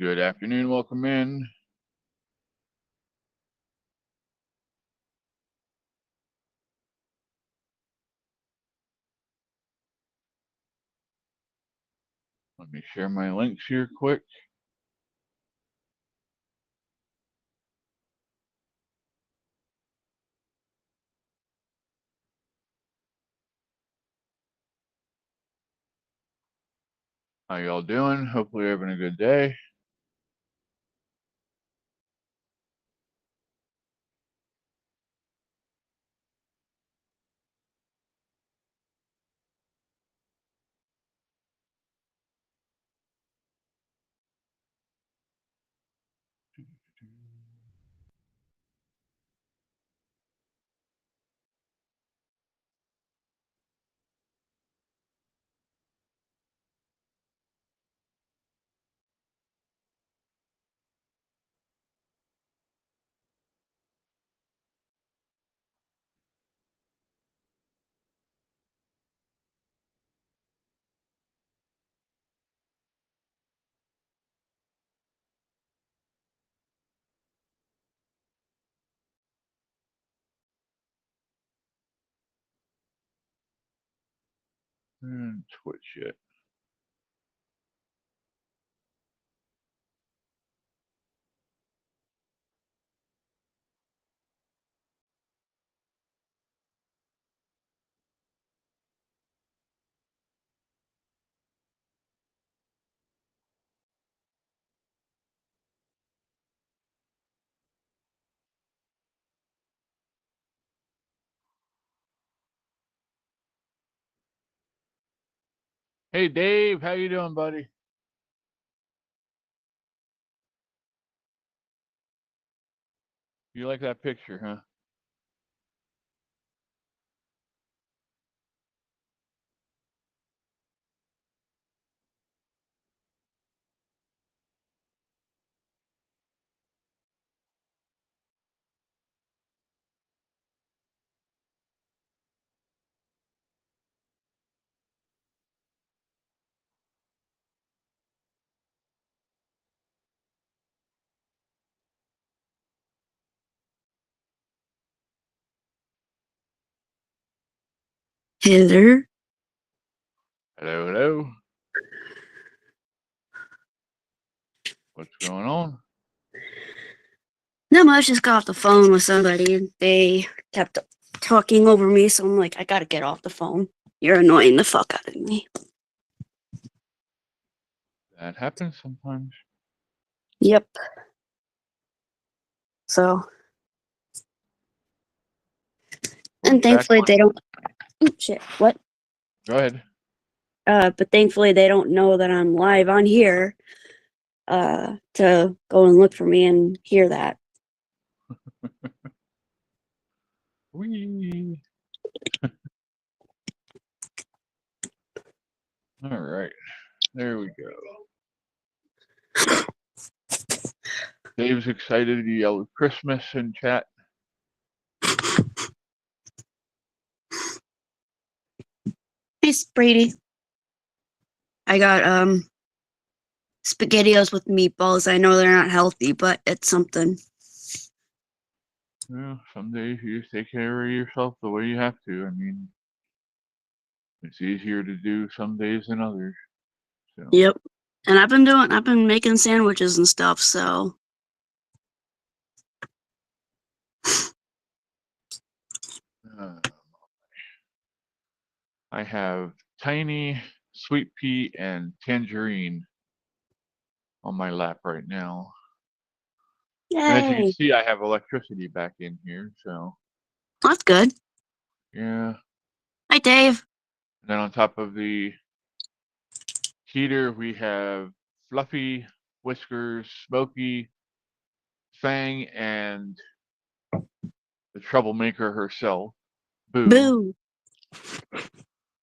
Good afternoon. Welcome in. Let me share my links here quick. How y'all doing? Hopefully you're having a good day. And Twitch it. Hey Dave, how you doing, buddy? You like that picture, huh? Hello. Hello, hello. What's going on? Not much. Just got off the phone with somebody and they kept talking over me, so I'm like, I gotta get off the phone. You're annoying the fuck out of me. That happens sometimes. Yep. So. And thankfully they don't. Oh, shit. What? Go ahead. But thankfully they don't know that I'm live on here. To go and look for me and hear that. Whee. All right. There we go. Dave's excited. He yelled Christmas in chat. Hey, Brady. I got SpaghettiOs with meatballs. I know they're not healthy, but it's something. Yeah, some days you just take care of yourself the way you have to. I mean, it's easier to do some days than others. So. Yep. And I've been making sandwiches and stuff, so. I have tiny sweet pea and tangerine on my lap right now. Yay. And as you can see, I have electricity back in here, so. That's good. Yeah. Hi, Dave. And then on top of the heater, we have Fluffy, Whiskers, Smokey, Fang, and the troublemaker herself, Boo. Boo.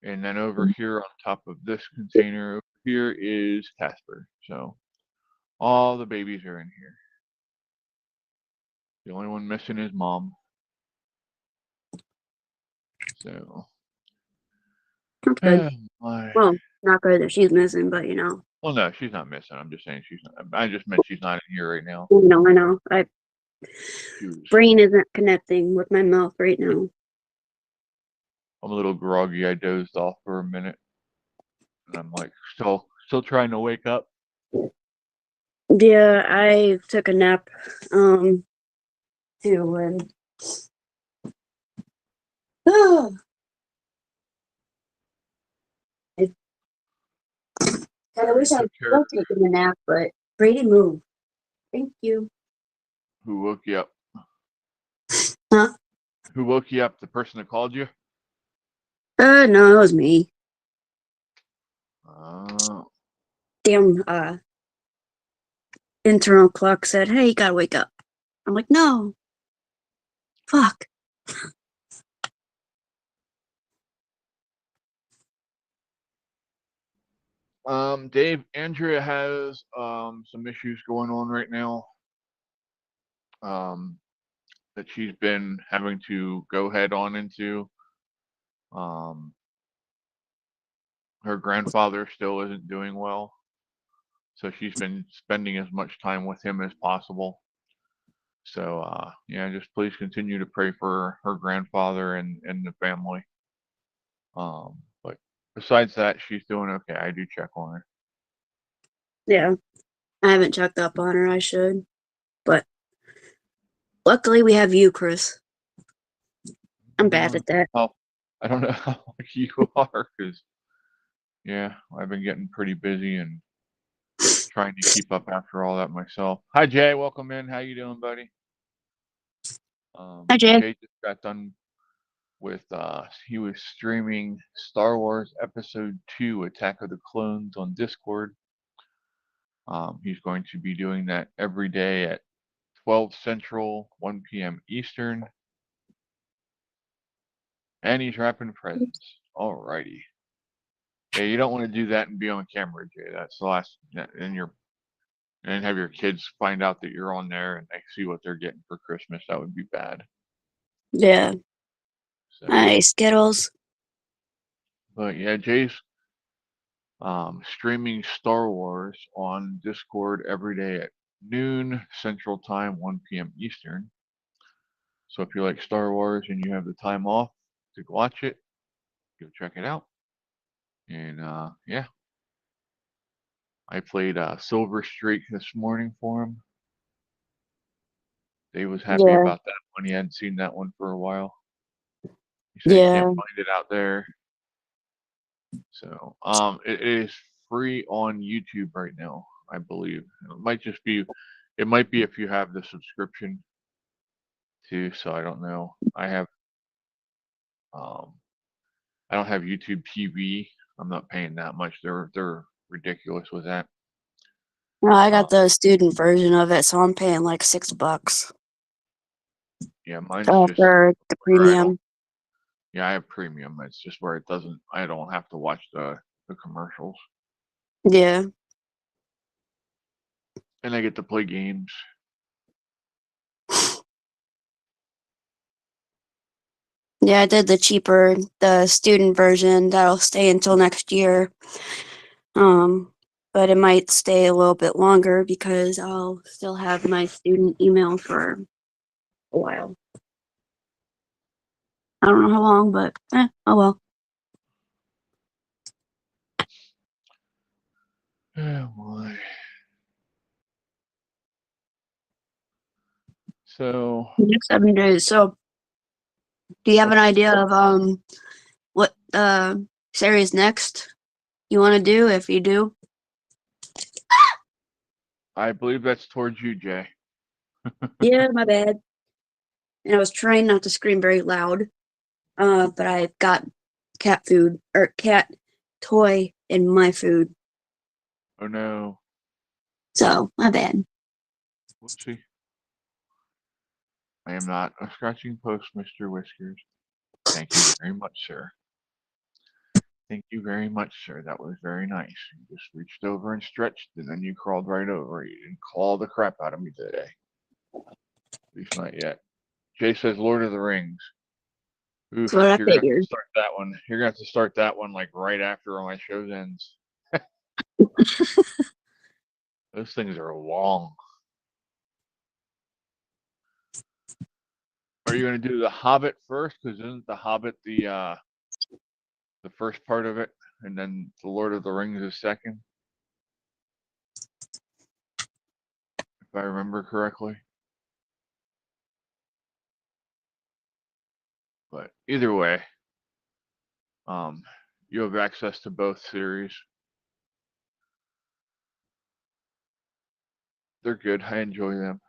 And then over here on top of this container over here is Casper. So all the babies are in here. The only one missing is Mom. So. That's good. Well, not good that she's missing, but you know. Well, no, she's not missing. I'm just saying she's not. I just meant she's not in here right now. I know. My She was. brain isn't connecting with my mouth right now. I'm a little groggy. I dozed off for a minute, and I'm like still trying to wake up. Yeah, I took a nap, too, and I kind of Already wish I took was care of still taking a nap, but Brady moved. Thank you. who woke you up. Huh? Who woke you up? The person that called you? No, it was me. Uh, Damn, internal clock said, "Hey, you gotta wake up." I'm like, no, fuck. Dave, Andrea has some issues going on right now. Um, that she's been having to go head on into. Um, her grandfather still isn't doing well, so she's been spending as much time with him as possible. So yeah, just please continue to pray for her grandfather and the family. But besides that, she's doing okay. I do check on her. Yeah, I haven't checked up on her. I should, but luckily we have you, Chris. I'm bad at that. I don't know how lucky you are, because yeah, I've been getting pretty busy and trying to keep up after all that myself. Hi Jay, welcome in. How you doing, buddy? Hi, Jay. Jay just got done with he was streaming Star Wars Episode 2 Attack of the Clones on Discord. He's going to be doing that every day at 12 Central, 1 p.m. Eastern. And he's wrapping presents. Alrighty. Yeah, you don't want to do that and be on camera, Jay. That's the last. And have your kids find out that you're on there and they see what they're getting for Christmas. That would be bad. Yeah. So, Hi, Skittles. but yeah, Jay's streaming Star Wars on Discord every day at noon Central Time, 1 p.m. Eastern. So if you like Star Wars and you have the time off to watch it, go check it out. And yeah, I played Silver Streak this morning for him. Dave was happy Yeah. about that one. He hadn't seen that one for a while. He said he Yeah. can't find it out there. So it is free on YouTube right now, I believe. It might be if you have the subscription too. So I don't know. Um, I don't have YouTube TV. I'm not paying that much. They're ridiculous with that. No, I got the student version of it, so I'm paying like $6 Yeah, mine's just for the where I don't. premium. Yeah, I have premium. It's just where it doesn't. I don't have to watch the commercials, Yeah. and I get to play games. Yeah, I did the student version that'll stay until next year. But it might stay a little bit longer because I'll still have my student email for a while. I don't know how long, but oh well. Oh boy. So Next 7 days. So, do you have an idea of what series next you want to do? If you do, I believe that's towards you, Jay. yeah, my bad. And I was trying not to scream very loud. But I've got cat food or cat toy in my food. Oh no. So my bad. Whoopsie. I am not a scratching post, Mr. Whiskers. Thank you very much, sir. Thank you very much, sir. That was very nice. You just reached over and stretched, and then you crawled right over. You didn't claw the crap out of me today. At least not yet. Jay says Lord of the Rings. Oof, That's what I you're gonna have to figured. start that one. You're gonna have to start that one like right after all my shows ends. Those things are long. Are you going to do the Hobbit first? Because isn't the Hobbit the first part of it, and then the Lord of the Rings is second, if I remember correctly. But either way, you have access to both series. They're good. I enjoy them.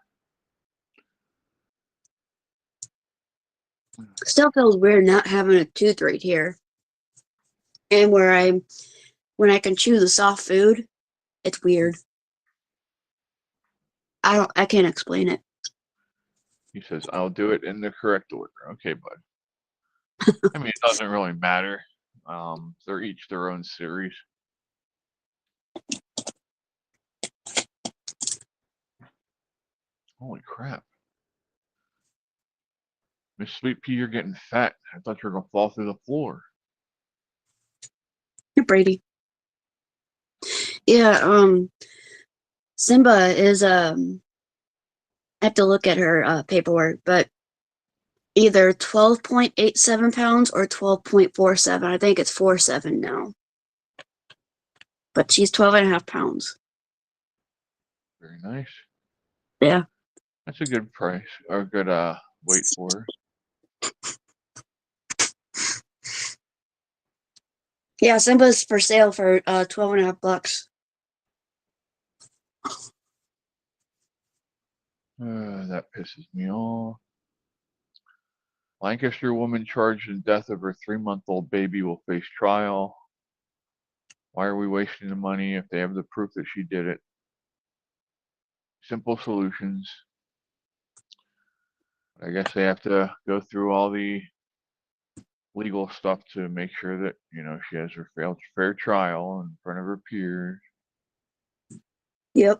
Still feels weird not having a tooth right here. And when I can chew the soft food, it's weird. I can't explain it. He says, I'll do it in the correct order. Okay, bud. I mean, it doesn't really matter. They're each their own series. Holy crap. Miss Sweet Pea, you're getting fat. I thought you were going to fall through the floor. You're Brady. Yeah, Simba is, I have to look at her paperwork, but either 12.87 pounds or 12.47. I think it's 47 now. But she's 12 and a half pounds. Very nice. Yeah. That's a good price, or a good weight for her. Yeah, Simba's for sale for 12 and a half bucks. That pisses me off. Lancaster woman charged in death of her 3-month-old baby will face trial. Why are we wasting the money if they have the proof that she did it? Simple solutions. I guess they have to go through all the legal stuff to make sure that, she has her fair trial in front of her peers. Yep.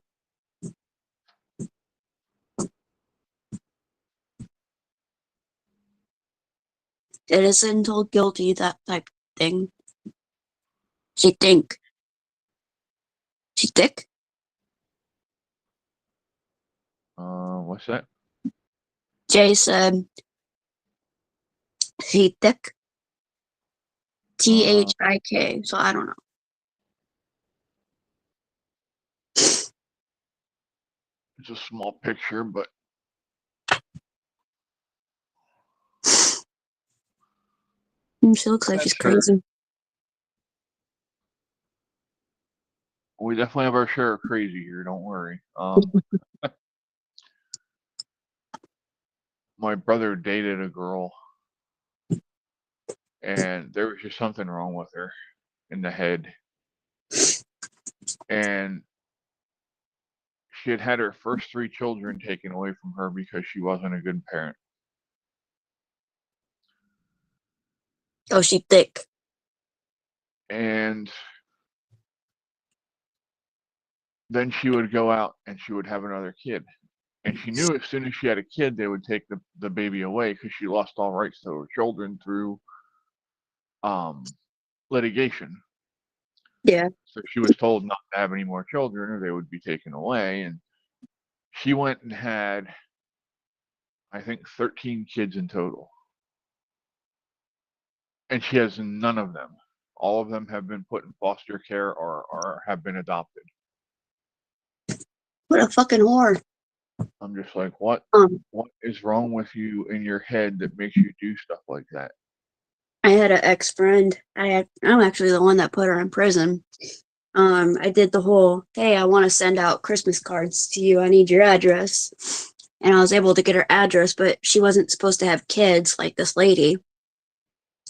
Innocent until guilty, that type of thing. She think. She thick? What's that? Jay said she thick. THIK. So I don't know. It's a small picture, but She looks like she's that's her. crazy. We definitely have our share of crazy here. Don't worry. My brother dated a girl, and there was just something wrong with her in the head. And she had had her first 3 children taken away from her because she wasn't a good parent. Oh, she thick. And then she would go out and she would have another kid. And she knew as soon as she had a kid, they would take the baby away because she lost all rights to her children through litigation. Yeah. So she was told not to have any more children or they would be taken away. And she went and had, I think, 13 kids in total. And she has none of them. All of them have been put in foster care or have been adopted. What a fucking whore. I'm just like, what is wrong with you in your head that makes you do stuff like that? I had an ex-friend. I'm actually the one that put her in prison. I did the whole, hey, I want to send out Christmas cards to you. I need your address. And I was able to get her address, but she wasn't supposed to have kids like this lady.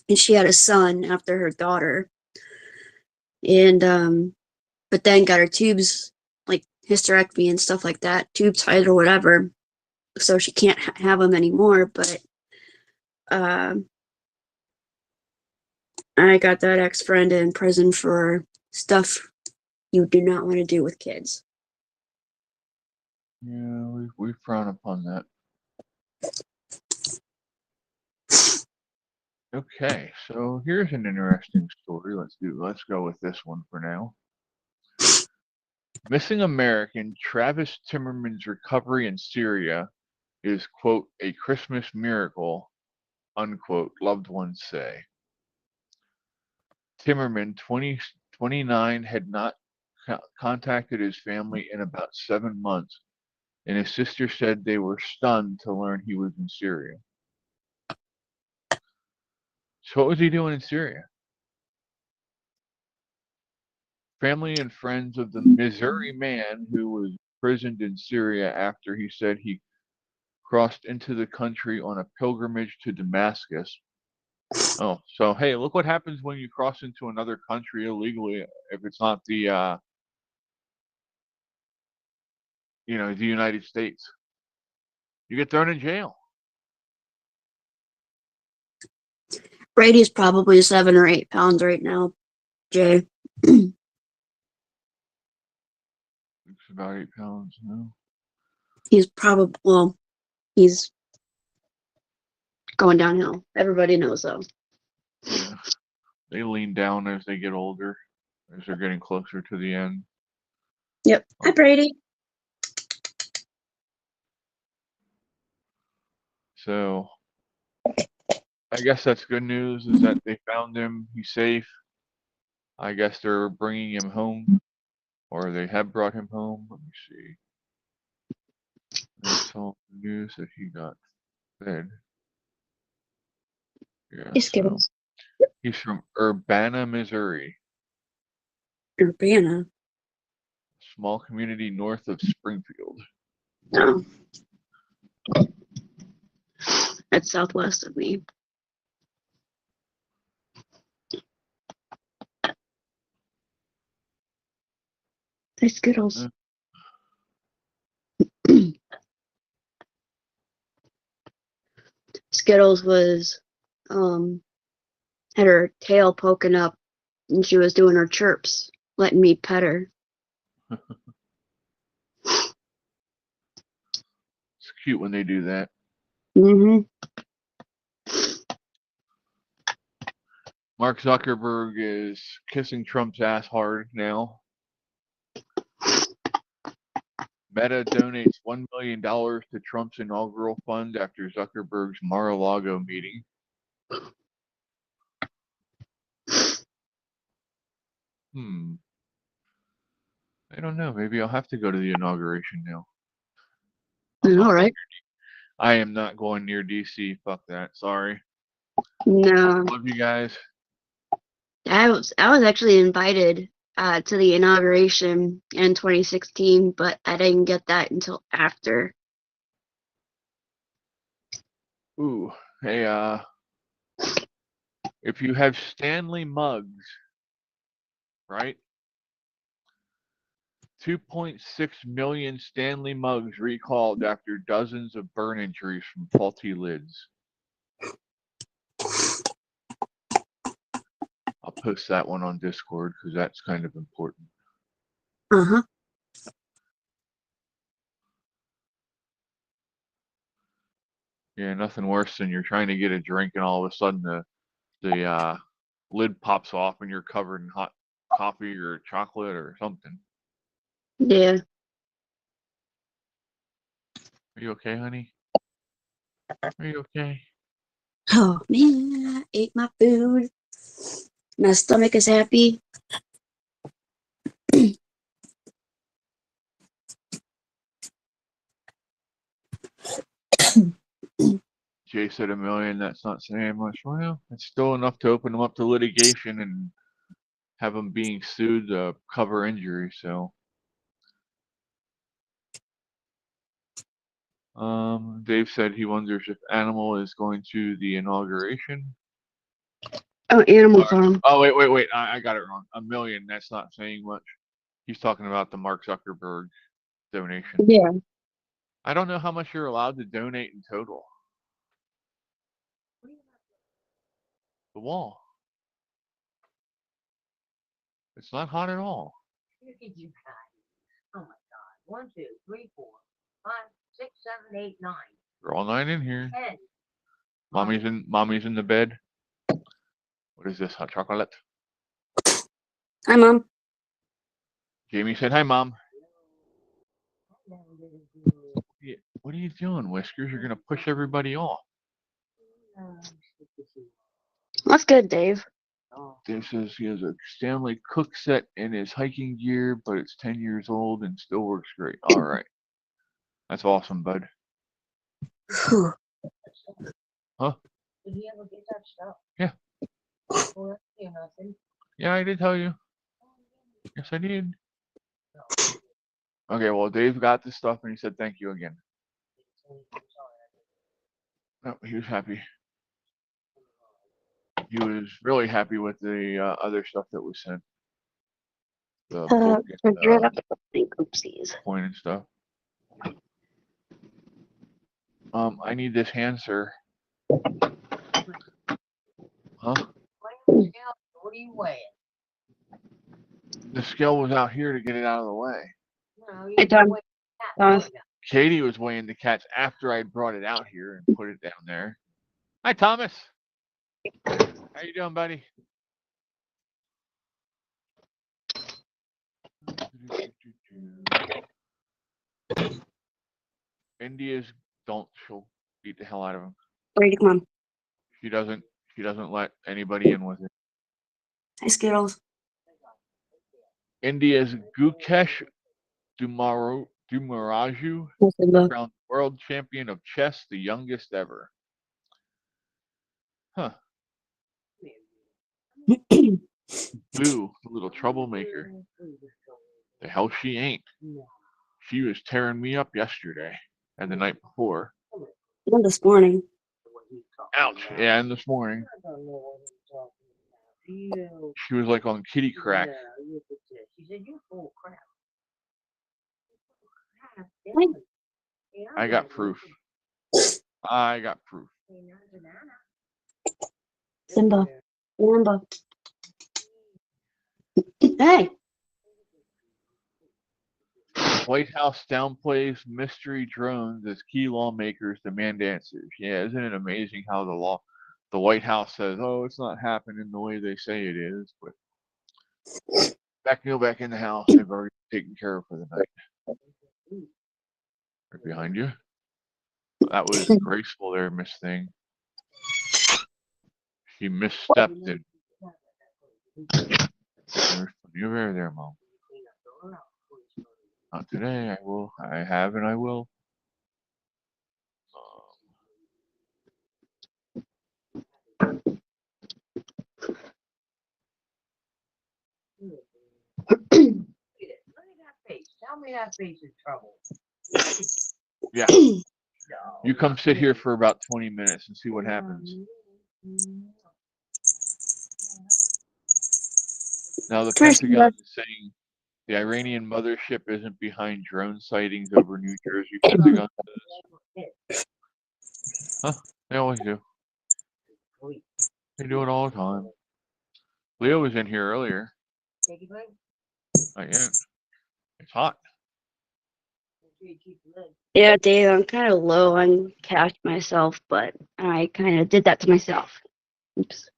And she had a son after her daughter. And but then got her tubes, like hysterectomy and stuff like that, tube tied or whatever. So she can't have them anymore. But I got that ex-friend in prison for stuff you do not want to do with kids. Yeah, we frown upon that. Okay, so here's an interesting story. Let's go with this one for now. Missing American Travis Timmerman's recovery in Syria is, quote, a Christmas miracle, unquote, loved ones say. Timmerman, 29, had not contacted his family in about 7 months, and his sister said they were stunned to learn he was in Syria. So what was he doing in Syria? Family and friends of the Missouri man who was imprisoned in Syria after he said he crossed into the country on a pilgrimage to Damascus. Oh, so hey, look what happens when you cross into another country illegally if it's not the the United States. You get thrown in jail. Brady's probably 7 or 8 pounds right now, Jay. It's about 8 pounds now. He's he's going downhill. Everybody knows though. Yeah. They lean down as they get older, as they're getting closer to the end. Yep. Hi, Brady. So I guess that's good news, is that they found him. He's safe. I guess they're bringing him home, or they have brought him home. Let me see. That's all the news that he got fed. Yeah, so he's from Urbana, Missouri. Urbana. Small community north of Springfield. No. That's southwest of me. Hey, Skittles. Skittles was had her tail poking up and she was doing her chirps, letting me pet her. It's cute when they do that. Mm-hmm. Mark Zuckerberg is kissing Trump's ass hard now. Meta donates $1 million to Trump's inaugural fund after Zuckerberg's Mar-a-Lago meeting. I don't know. Maybe I'll have to go to the inauguration now. All right. I am not going near DC. Fuck that. Sorry. No. Love you guys. I was actually invited to the inauguration in 2016, but I didn't get that until after. Ooh, hey, if you have Stanley mugs, right? 2.6 million Stanley mugs recalled after dozens of burn injuries from faulty lids. I'll post that one on Discord because that's kind of important. Uh-huh. Yeah, nothing worse than you're trying to get a drink and all of a sudden the lid pops off and you're covered in hot coffee or chocolate or something. Yeah. Are you okay, honey? Are you okay? Oh man, I ate my food. My stomach is happy. Jay said $1 million. That's not saying much. Well, it's still enough to open them up to litigation and have them being sued to cover injury. So, Dave said he wonders if Animal is going to the inauguration. Oh, Animal Farm. Oh, wait. I got it wrong. $1 million. That's not saying much. He's talking about the Mark Zuckerberg donation. Yeah. I don't know how much you're allowed to donate in total. The wall. It's not hot at all. Oh my God. 1, 2, 3, 4, 5, 6, 7, 8, 9. We're all 9 in here. 10. Mommy's in the bed. What is this? Hot chocolate? Hi, Mom. Jamie said, "Hi, Mom." What are you doing, Whiskers? You're gonna push everybody off. That's good, Dave. Dave says he has a Stanley Cook set in his hiking gear, but it's 10 years old and still works great. All right. That's awesome, bud. Whew. Huh? Did he ever get that stuff? Yeah. Well, you nothing. Yeah, I did tell you. Yes, I did. Okay, well, Dave got the stuff and he said thank you again. Oh, he was happy. He was really happy with the other stuff that was sent. The book and Oopsies. coin and stuff. I need this hand, sir. Huh? What are you weighing? The scale was out here to get it out of the way. No, you Hey, Tom. weigh that, Thomas. Katie was weighing the cats after I brought it out here and put it down there. Hi, Thomas. How you doing, buddy? India's she'll beat the hell out of him. Ready, come on. She doesn't let anybody in with it. Hi, Skittles. India's Gukesh Dumaraju, Hi, Simba. crowned world champion of chess, the youngest ever. Huh. Boo, the little troublemaker. The hell she ain't. She was tearing me up yesterday and the night before. And this morning. Ouch. Yeah, and this morning. I don't know what he's talking about. You. She was like on kitty crack. Yeah, look at this. She said, you're full of crap. Crap, Hey. yeah. I got proof. I got proof. Simba. Simba. Hey. White House downplays mystery drones as key lawmakers demand answers. Yeah, isn't it amazing how the White House says, "Oh, it's not happening the way they say it is," but back in the house, they've already taken care of for the night. Right behind you. That was graceful there, Miss Thing. She misstepped it. There's plenty of air there, Mom. Not today. I have and I will. Look at that face. Tell me that face is trouble. Yeah. No. You come sit here for about 20 minutes and see what happens. Now the Pentagon is saying the Iranian mothership isn't behind drone sightings over New Jersey. Pentagon says. Huh? They always do. They do it all the time. Leo was in here earlier. Not yet. It's hot. Yeah, Dave, I'm kind of low on cash myself, but I kind of did that to myself. Oops.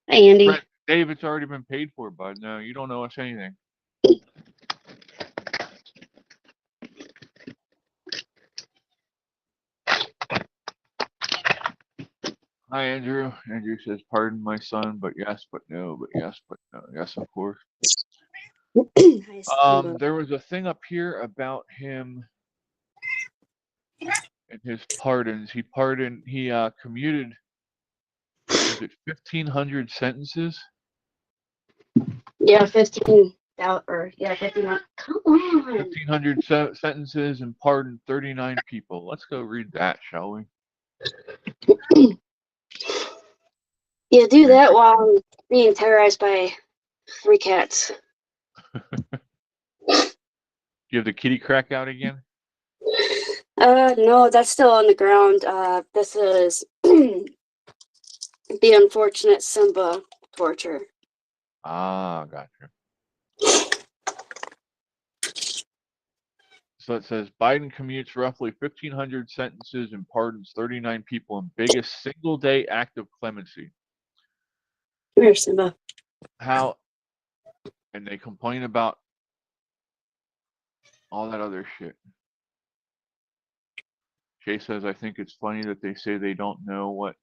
Hey, Andy. Brett, Dave, it's already been paid for, bud. No, you don't owe us anything. Hi, Andrew. Andrew says, "Pardon my son, but yes, but no, but yes, but no." Yes, of course. There was a thing up here about him and his pardons. He commuted, was it 1,500 sentences? Yeah, 15 out, or yeah, 15. Come on. 1,500 sentences and pardoned 39 people. Let's go read that, shall we? Yeah, do that while I'm being terrorized by 3 cats. Do you have the kitty crack out again? No, that's still on the ground. This is the unfortunate Simba torture. Ah, gotcha. So it says Biden commutes roughly 1,500 sentences and pardons 39 people in biggest single-day act of clemency. Come here, Simba. How? And they complain about all that other shit. Jay says, I think it's funny that they say they don't know what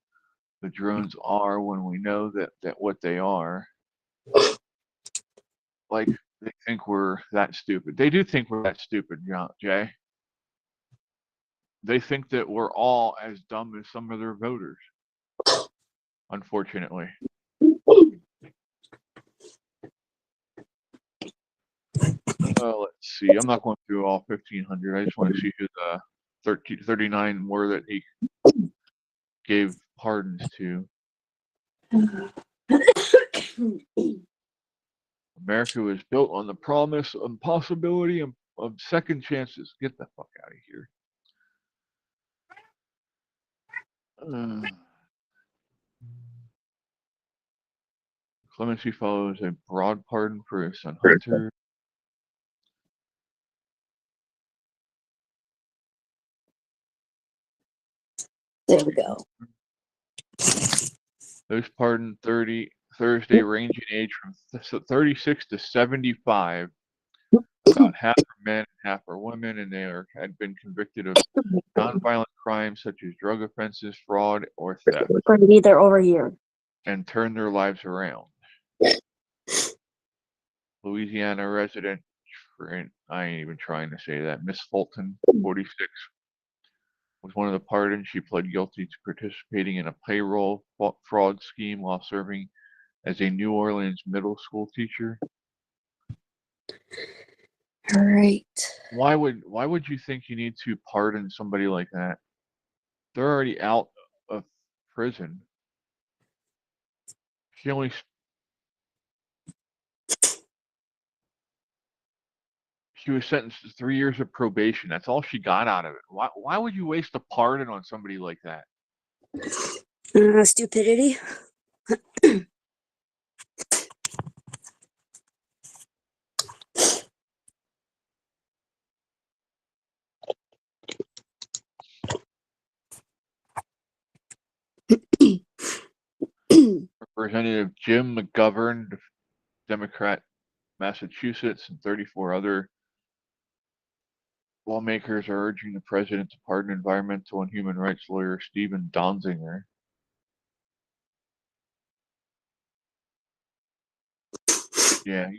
the drones are when we know that what they are. Like, they think we're that stupid. They do think we're that stupid, Jay. They think that we're all as dumb as some of their voters, unfortunately. Let's see. I'm not going through all 1,500. I just want to see who the 39 were that he gave pardons to. America was built on the promise and possibility of second chances. Get the fuck out of here. Clemency follows a broad pardon for his son Hunter. There we go. Those pardoned Thursday ranging age from 36 to 75. About half are men and half are women, and they had been convicted of nonviolent crimes such as drug offenses, fraud, or theft. We're going to be there over here. And turn their lives around. Louisiana resident, I ain't even trying to say that, Miss Fulton, 46, was one of the pardons. She pled guilty to participating in a payroll fraud scheme while serving as a New Orleans middle school teacher. All right. Why would you think you need to pardon somebody like that? They're already out of prison. She was sentenced to 3 years of probation. That's all she got out of it. Why would you waste a pardon on somebody like that? Stupidity. Representative Jim McGovern, Democrat, Massachusetts, and 34 other lawmakers are urging the president to pardon environmental and human rights lawyer Stephen Donziger. Yeah,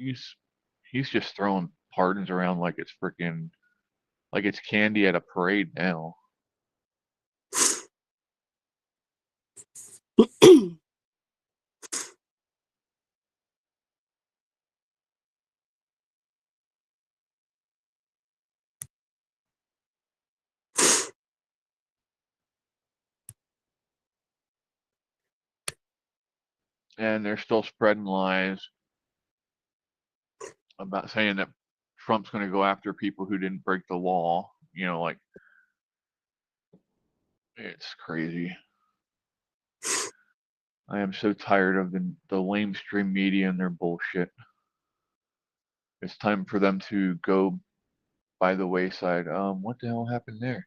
he's just throwing pardons around like it's candy at a parade now. And they're still spreading lies about saying that Trump's going to go after people who didn't break the law. Like, it's crazy. I am so tired of the lamestream media and their bullshit. It's time for them to go by the wayside. What the hell happened there?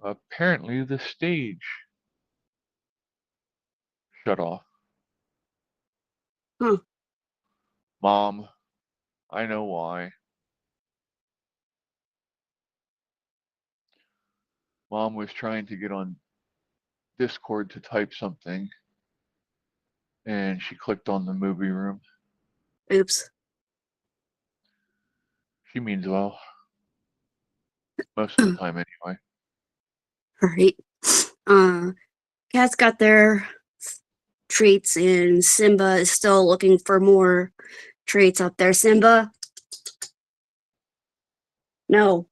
Apparently the stage shut off. Mom, I know why. Mom was trying to get on Discord to type something, and she clicked on the movie room. Oops. She means well. Most of the time, anyway. All right. Cats got their treats, and Simba is still looking for more treats up there. Simba? No.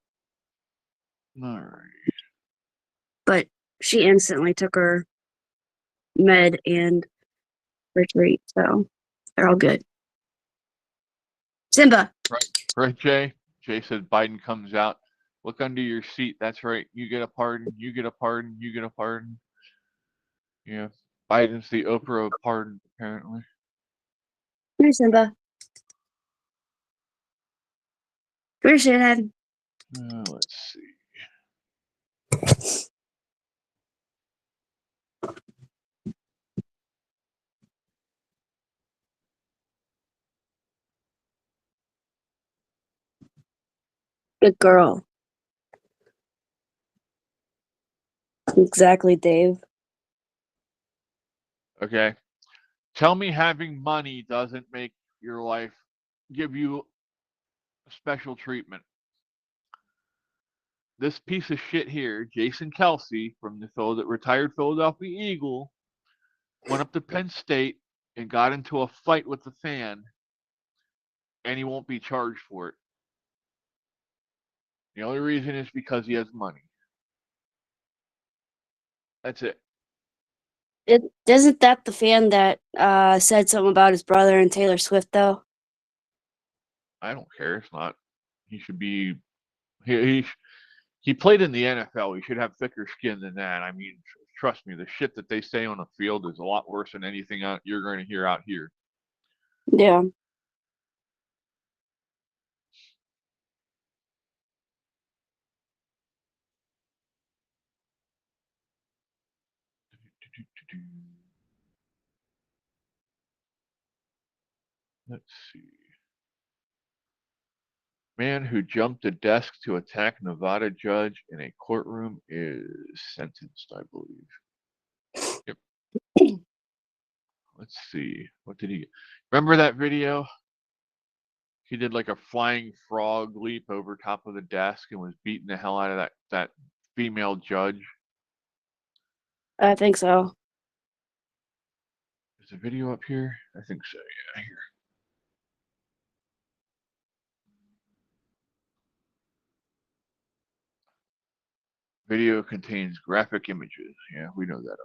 Alright. But she instantly took her med and her treat, so they're all good. Simba! Right, Jay? Jay said Biden comes out. Look under your seat. That's right. You get a pardon. You get a pardon. You get a pardon. Yeah. Biden's the Oprah of pardons, apparently. Come here, Simba. Come here, shithead. Let's see. Good girl. Exactly, Dave. Okay. Tell me having money doesn't make your life give you special treatment. This piece of shit here, Jason Kelsey from the retired Philadelphia Eagle, went up to Penn State and got into a fight with the fan, and he won't be charged for it. The only reason is because he has money. That's it. Isn't that the fan that said something about his brother and Taylor Swift though? I don't care. It's not. He should be. He played in the NFL. He should have thicker skin than that. I mean, trust me, the shit that they say on the field is a lot worse than anything you're going to hear out here. Yeah. Let's see. Man who jumped a desk to attack Nevada judge in a courtroom is sentenced, I believe. Yep. Let's see. What did he? Remember that video? He did like a flying frog leap over top of the desk and was beating the hell out of that female judge. I think so. Is the video up here? I think so. Yeah, here. Video contains graphic images. Yeah, we know that already.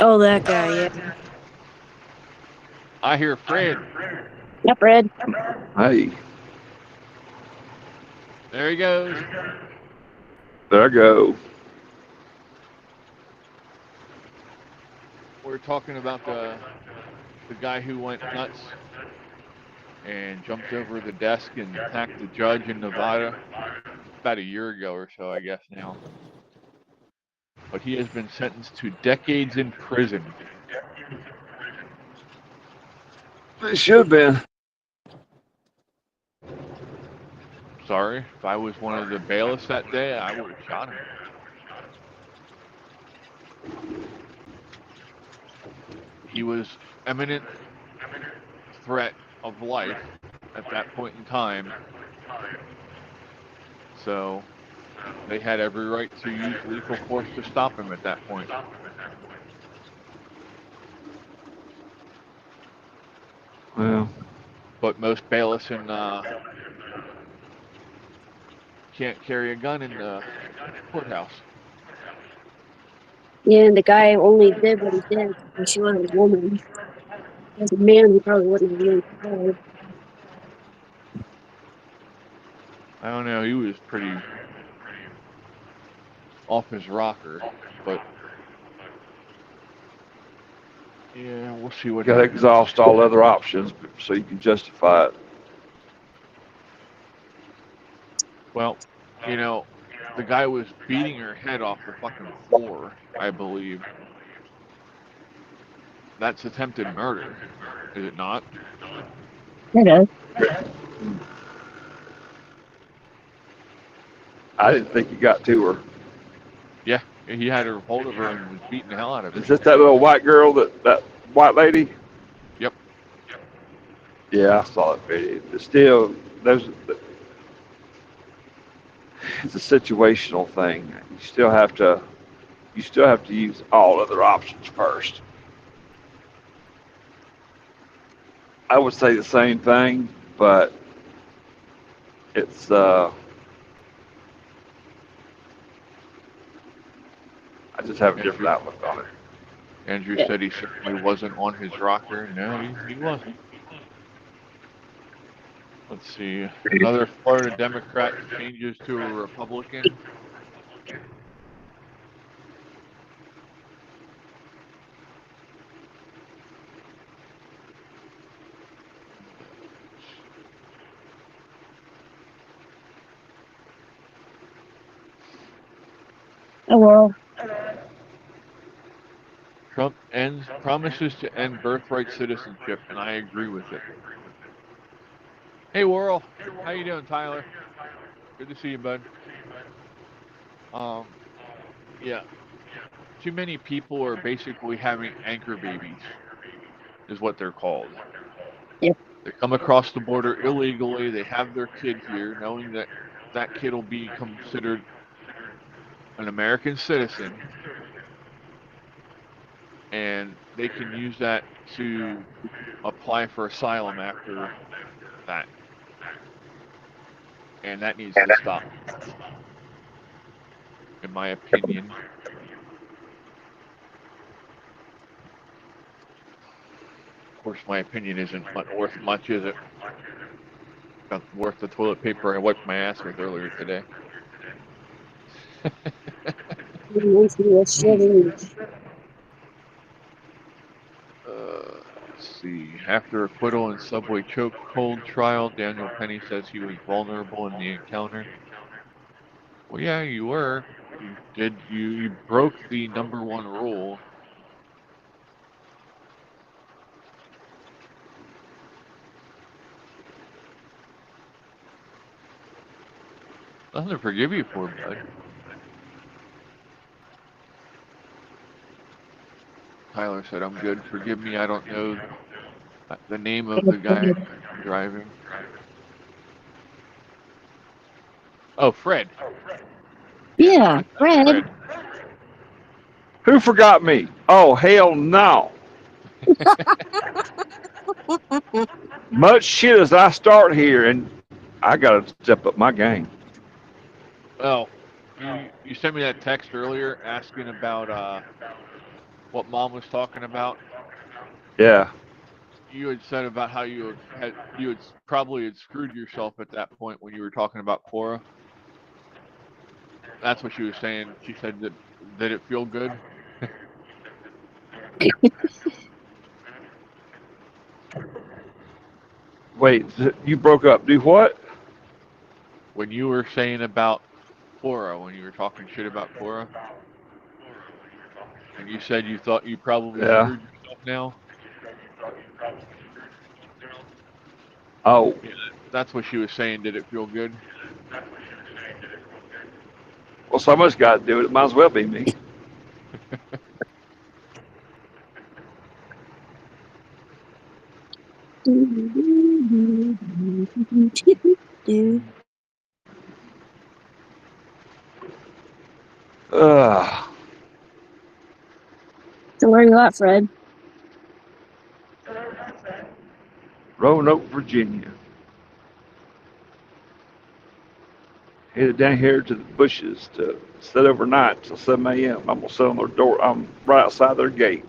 Oh, that guy, yeah. I hear Fred. Yep, Red. Hey, There he goes. there I go. We're talking about the guy who went nuts and jumped over the desk and attacked the judge in Nevada about a year ago or so, I guess now. But he has been sentenced to decades in prison. It should have been. Sorry, if I was one of the bailiffs that day, I would have shot him. He was imminent threat of life at that point in time. So they had every right to use lethal force to stop him at that point. Well, But most bailiffs can't carry a gun in the courthouse. Yeah, and the guy only did what he did because she was a woman. As a man, he probably wouldn't have even tried. I don't know. He was pretty off his rocker, but yeah, we'll see what you gotta happens. exhaust all other options so you can justify it. Well, you know, the guy was beating her head off the fucking floor, I believe. That's attempted murder, is it not? It is. I didn't think you got to her. Yeah, he had her hold of her and was beating the hell out of her. Is this that little white girl, that white lady? Yep. Yeah, I saw that video. But still, it's a situational thing. You still have to use all other options first. I would say the same thing, but it's I just have a different outlook on it. Andrew Yeah. said he certainly wasn't on his rocker. No, he wasn't. Let's see. Another Florida Democrat changes to a Republican. Oh, well. Trump promises to end birthright citizenship, and I agree with it. Hey, Worrell. How you doing, Tyler? Good to see you, bud. Yeah. Too many people are basically having anchor babies, is what they're called. Yep. They come across the border illegally. They have their kid here, knowing that that kid will be considered an American citizen, and they can use that to apply for asylum after that. And that needs to stop, in my opinion. Of course, my opinion isn't worth much, is it? Not worth the toilet paper I wiped my ass with earlier today. Let's see. After acquittal in subway chokehold trial, Daniel Penny says he was vulnerable in the encounter. Well, yeah, you were. You broke the number one rule. Nothing to forgive you for, bud. Tyler said, I'm good. Forgive me, I don't know the name of the guy driving. Oh, Fred. Yeah, Fred. Fred. Who forgot me? Oh, hell no. Much shit as I start here, and I got to step up my game. Well, you sent me that text earlier asking about what Mom was talking about. Yeah. You had said about how you had probably had screwed yourself at that point when you were talking about Cora. That's what she was saying. She said that did it feel good? Wait, you broke up. Do what? When you were saying about Cora, when you were talking shit about Cora, and you said you thought you probably Yeah. screwed yourself now. Oh, Yeah, that's what she was saying. Did it feel good? well, someone's got to do it. It might as well be me. Ugh. So where you at, Fred? Roanoke, Virginia. Headed down here to the bushes to sit overnight till 7 a.m. I'm going to sit on their door. I'm right outside their gate.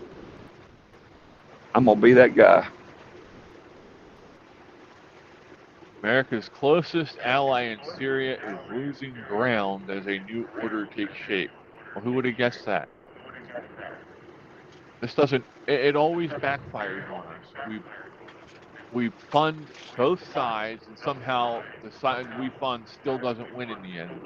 I'm going to be that guy. America's closest ally in Syria is losing ground as a new order takes shape. Well, who would have guessed that? This doesn't. It always backfires on us. We fund both sides, and somehow the side we fund still doesn't win in the end.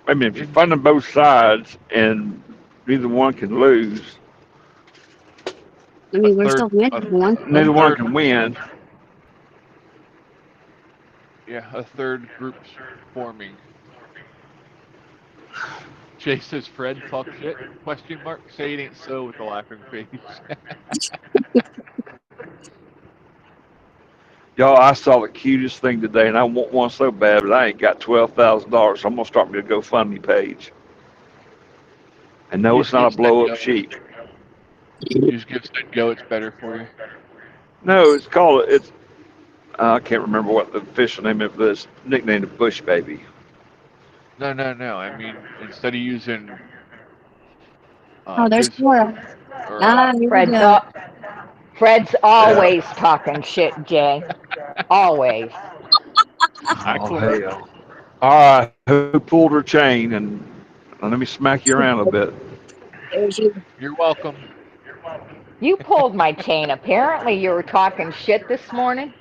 I mean, if you're funding both sides and neither one can lose, I A mean, we're third, still winning one. neither one third, can win. yeah, a third group's forming. Jay says, "Fred, talk shit?" Question mark. Say it ain't so with a laughing face. Y'all, I saw the cutest thing today, and I want one so bad, but I ain't got $12,000, so I'm gonna start me a GoFundMe page. And no, You it's just not give a blow Send up Go. sheep. You just give Send Go. It's better for you. No, it's called it's. I can't remember what the official name of this nicknamed the Bush Baby. No. I mean, instead of using Oh, there's biz Cora. or Ah, here we Fred's go. all, Fred's Yeah. always talking shit, Jay. Always. hi Oh Cora. hell! All right, who pulled her chain? And let me smack you around a bit. There's you. You're welcome. You pulled my chain. Apparently, you were talking shit this morning.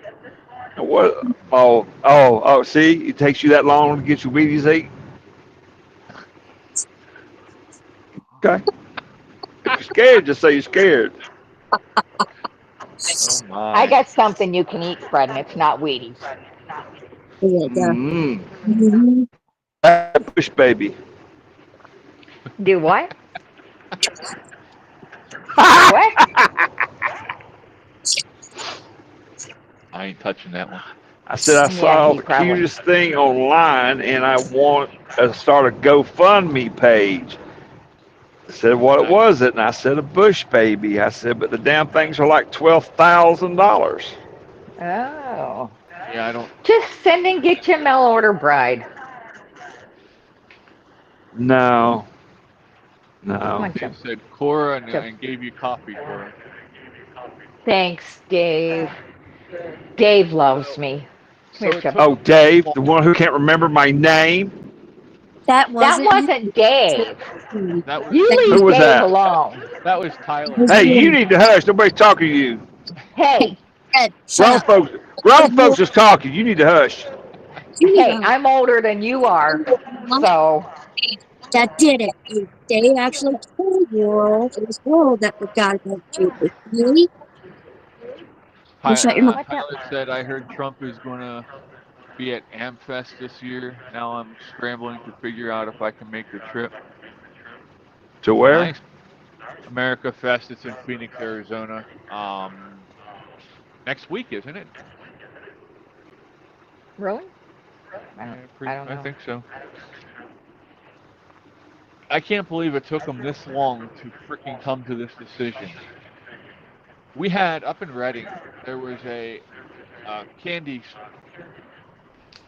What? Oh! See, it takes you that long to get your Wheaties ate. Okay. If you're scared, just say you're scared. Oh my. I got something you can eat, Fred, and it's not Wheaties. Is it, Mm. mhm. Bush baby. Do what? What? I ain't touching that one. I said I Yeah, saw he the probably. cutest thing online, and I want to start a GoFundMe page. I said, what Nice. was it? And I said, a bush baby. I said, but the damn things are like $12,000. Oh. Yeah, I don't. Just send and get your mail order bride. No, Come no. on, Dave Chip. said Cora and, Chip. and gave you coffee, Cora. Thanks, Dave. Dave loves me. Come So here, it Chip. took Oh, them this Dave, the long. one who can't remember my name. That That wasn't wasn't Dave. him. That was You That Who leave was Dave that? alone. that was Tyler. was Hey, you you. need to hush. Nobody's talking to you. Hey, Fred, shut Grown up. folks, grown folks is talking. You need to hush. You need hey, to I'm older than you are, mom so that did it. And Dave actually told you it was World that forgot about you. Really? You shut your mouth. what the? Tyler said, I heard Trump is going to be at AmFest this year. Now I'm scrambling to figure out if I can make the trip. To where? Nice. America Fest. It's in Phoenix, Arizona. Next week, isn't it? Really? Yeah, I don't I know. think so. I can't believe it took them this long to freaking come to this decision. We had up in Reading, there was a candy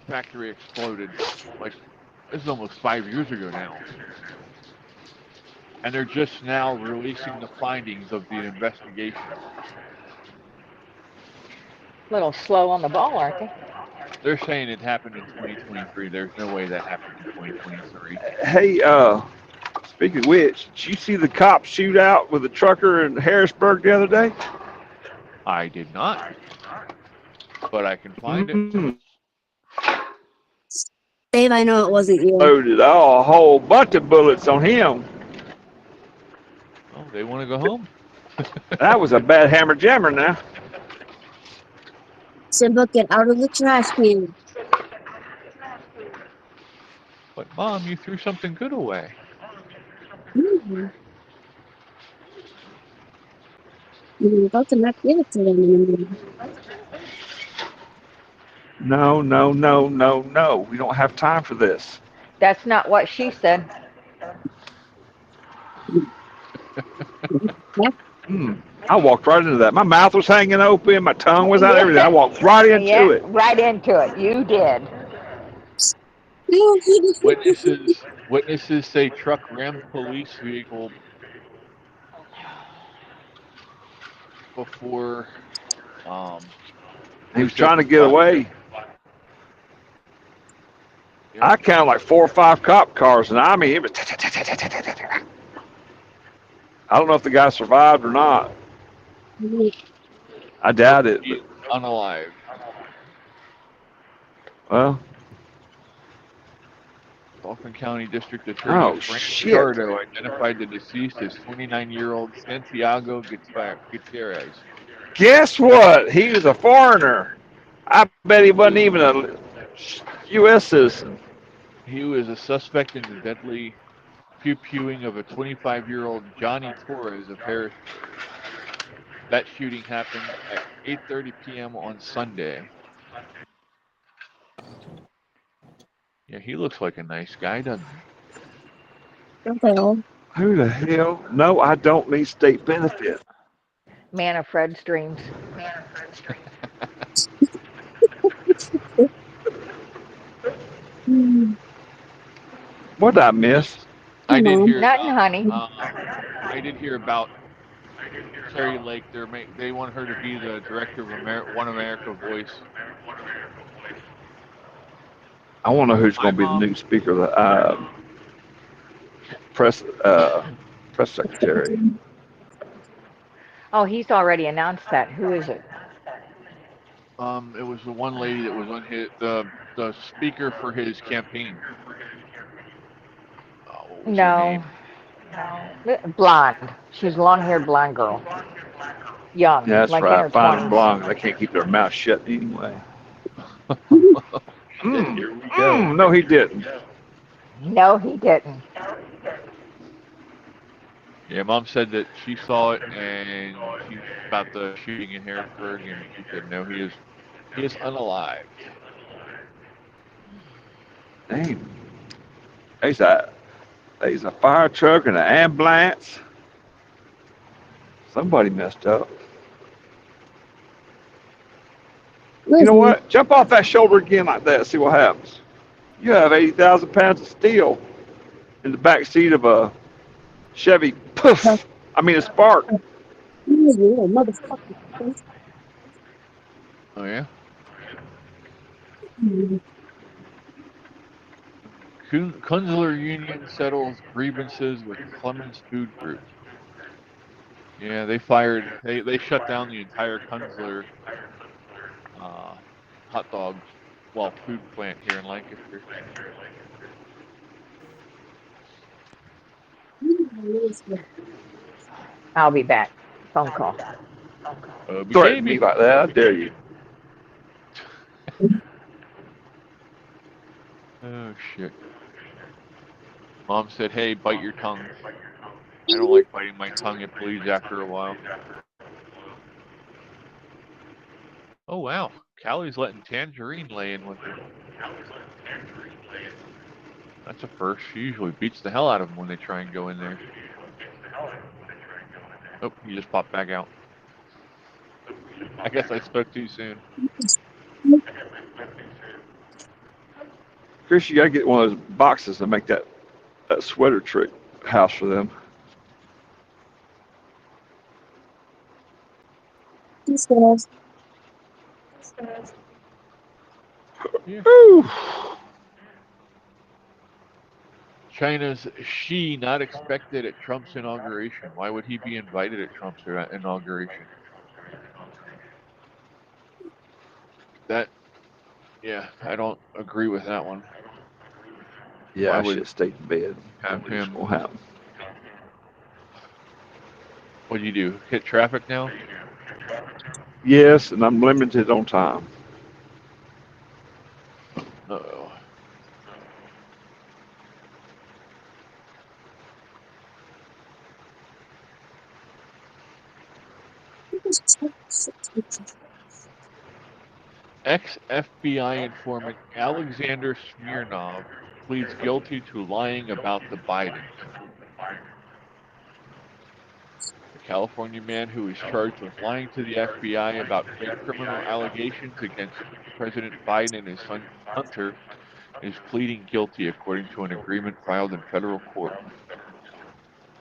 factory exploded. Like, this is almost 5 years ago now. And they're just now releasing the findings of the investigation. A little slow on the ball, aren't they? They're saying it happened in 2023. There's no way that happened in 2023. Hey, speaking of which, did you see the cop shootout with the trucker in Harrisburg the other day? I did not, but I can find it. Mm, Dave, I know it wasn't you. loaded a whole bunch of bullets on him. Oh, they want to go home? That was a bad hammer jammer now. Simba, get out of the trash can. But, Mom, you threw something good away. Mm-hmm. You're about to not give it to them anymore. No, no, no, no, no. We don't have time for this. That's not what she said. I walked right into that. My mouth was hanging open. My tongue was out. Everything. I walked right Yeah, into it. right into it. You did. Witnesses say truck rammed police vehicle before He was police trying to opened get fire. away. Yep. I counted like 4 or 5 cop cars, and I mean, it was. I don't know if the guy survived or not. I doubt it, He's but unalive. well. Dauphin County District Attorney Oh Frank shit! Fajardo identified the deceased as 29-year-old Santiago Gutierrez. Guess what? He was a foreigner. I bet he wasn't even a U.S. citizen. He was a suspect in the deadly pew-pewing of a 25-year-old Johnny Torres of Harrisburg. That shooting happened at 8:30 p.m. on Sunday. Yeah, he looks like a nice guy, doesn't he? Okay. Who the hell? No, I don't need state benefit. Man of Fred's dreams. What did I miss? I did Mom. hear Nothing, about. honey. I did hear about Carrie Lake. They want her to be the director of One America Voice. I want to know who's My going to be the mom. new speaker of the press press secretary. Oh, he's already announced that. Who is it? It was the one lady that was on the speaker for his campaign. Oh, what was her No. name? Blonde. She's a long-haired blonde girl. young, Yeah, that's like in right. her Fine and 20s. blonde. They can't keep their mouth shut anyway. Shit, here we go. No, he didn't. No, he didn't. Yeah, Mom said that she saw it and she's about the shooting in Harrisburg, and she said no, he is unalived. Dang. There's a fire truck and an ambulance. Somebody messed up. You know what? Jump off that shoulder again like that. See what happens. You have 80,000 pounds of steel in the back seat of a Chevy. Poof. I mean a Spark. Motherfucker. Oh yeah. Kunzler Union settles grievances with Clemens Food Group. Yeah, they shut down the entire Kunzler hot dog, food plant here in Lancaster. I'll be back. Phone call. Threaten me BKB. like that. I dare you. Oh shit. Mom said, "Hey, bite your tongue." I don't like biting my tongue. It bleeds after a while. Oh wow, Callie's letting Tangerine lay in with her. That's a first. She usually beats the hell out of them when they try and go in there. Oh, he just popped back out. I guess I spoke too soon. Chris, you gotta get one of those boxes and make that sweater trick house for them. Yeah. Whew. China's Xi not expected at Trump's inauguration. Why would he be invited at Trump's inauguration? Yeah, I don't agree with that one. Yeah, Why I would should have stayed in bed. have What's him? gonna happen? What do you do? Hit traffic now? Yes, and I'm limited on time. Uh-oh. Ex-FBI informant Alexander Smirnov pleads guilty to lying about the Bidens. The California man who is charged with lying to the FBI about fake criminal allegations against President Biden and his son Hunter is pleading guilty according to an agreement filed in federal court.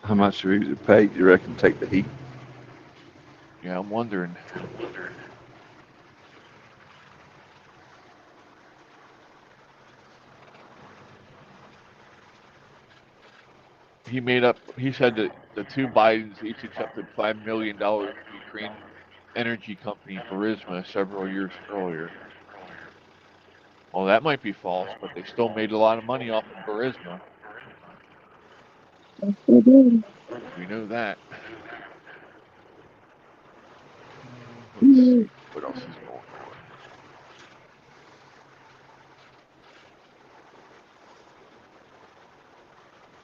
How much do you pay? Do you reckon take the heat? Yeah, I'm wondering. He said that the two Bidens each accepted $5 million from Ukraine energy company Burisma several years earlier. Well, that might be false, but they still made a lot of money off of Burisma. We know that. Let's see. What else is going on?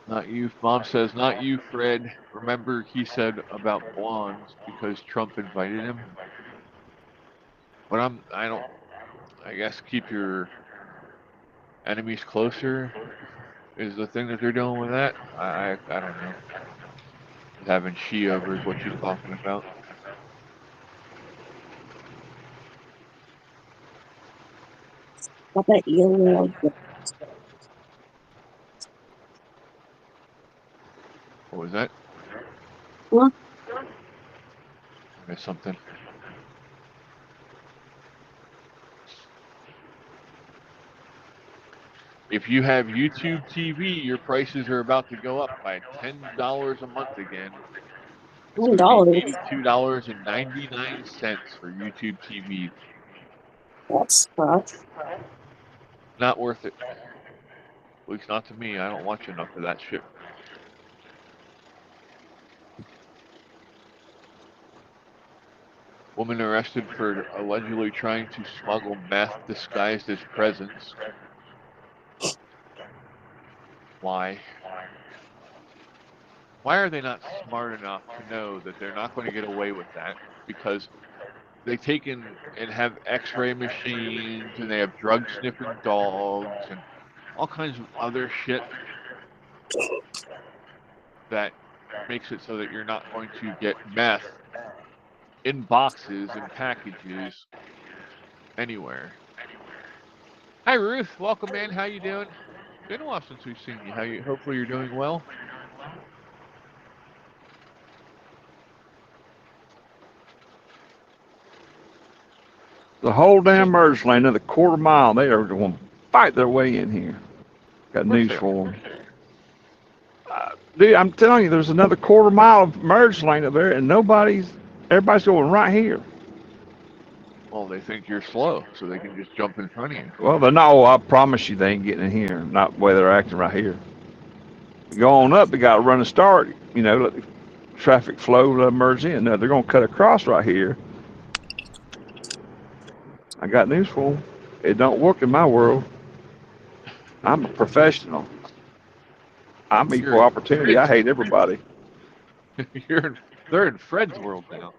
Not you. Mom says, not you, Fred. Remember he said about blondes because Trump invited him? But I guess keep your enemies closer is the thing that they're doing with that. I don't know. Having she over is what she's talking about. I bet you. What was that? Huh? I missed something. If you have YouTube TV, your prices are about to go up by $10 a month again. It's going to be $10. $82.99 for YouTube TV. That's rough. Not worth it. At least not to me. I don't watch enough of that shit. Woman arrested for allegedly trying to smuggle meth disguised as presents. Why? Why are they not smart enough to know that they're not going to get away with that? Because they take in and have x-ray machines and they have drug sniffing dogs and all kinds of other shit that makes it so that you're not going to get meth in boxes and packages anywhere. Hi Ruth, welcome in. How you doing? Been a while since we've seen you. Hopefully you're doing well. The whole damn merge lane, another quarter mile. They are going to fight their way in here. Got news for them. Dude, I'm telling you, there's another quarter mile of merge lane up there, and everybody's going right here. Well, they think you're slow, so they can just jump in front of you. Well, no, I promise you they ain't getting in here. Not the way they're acting right here. Go on up, they got to run a start, let the traffic flow merge in. No, they're going to cut across right here. I got news for them. It don't work in my world. I'm a professional. I'm equal opportunity. I hate everybody. They're in Fred's world now.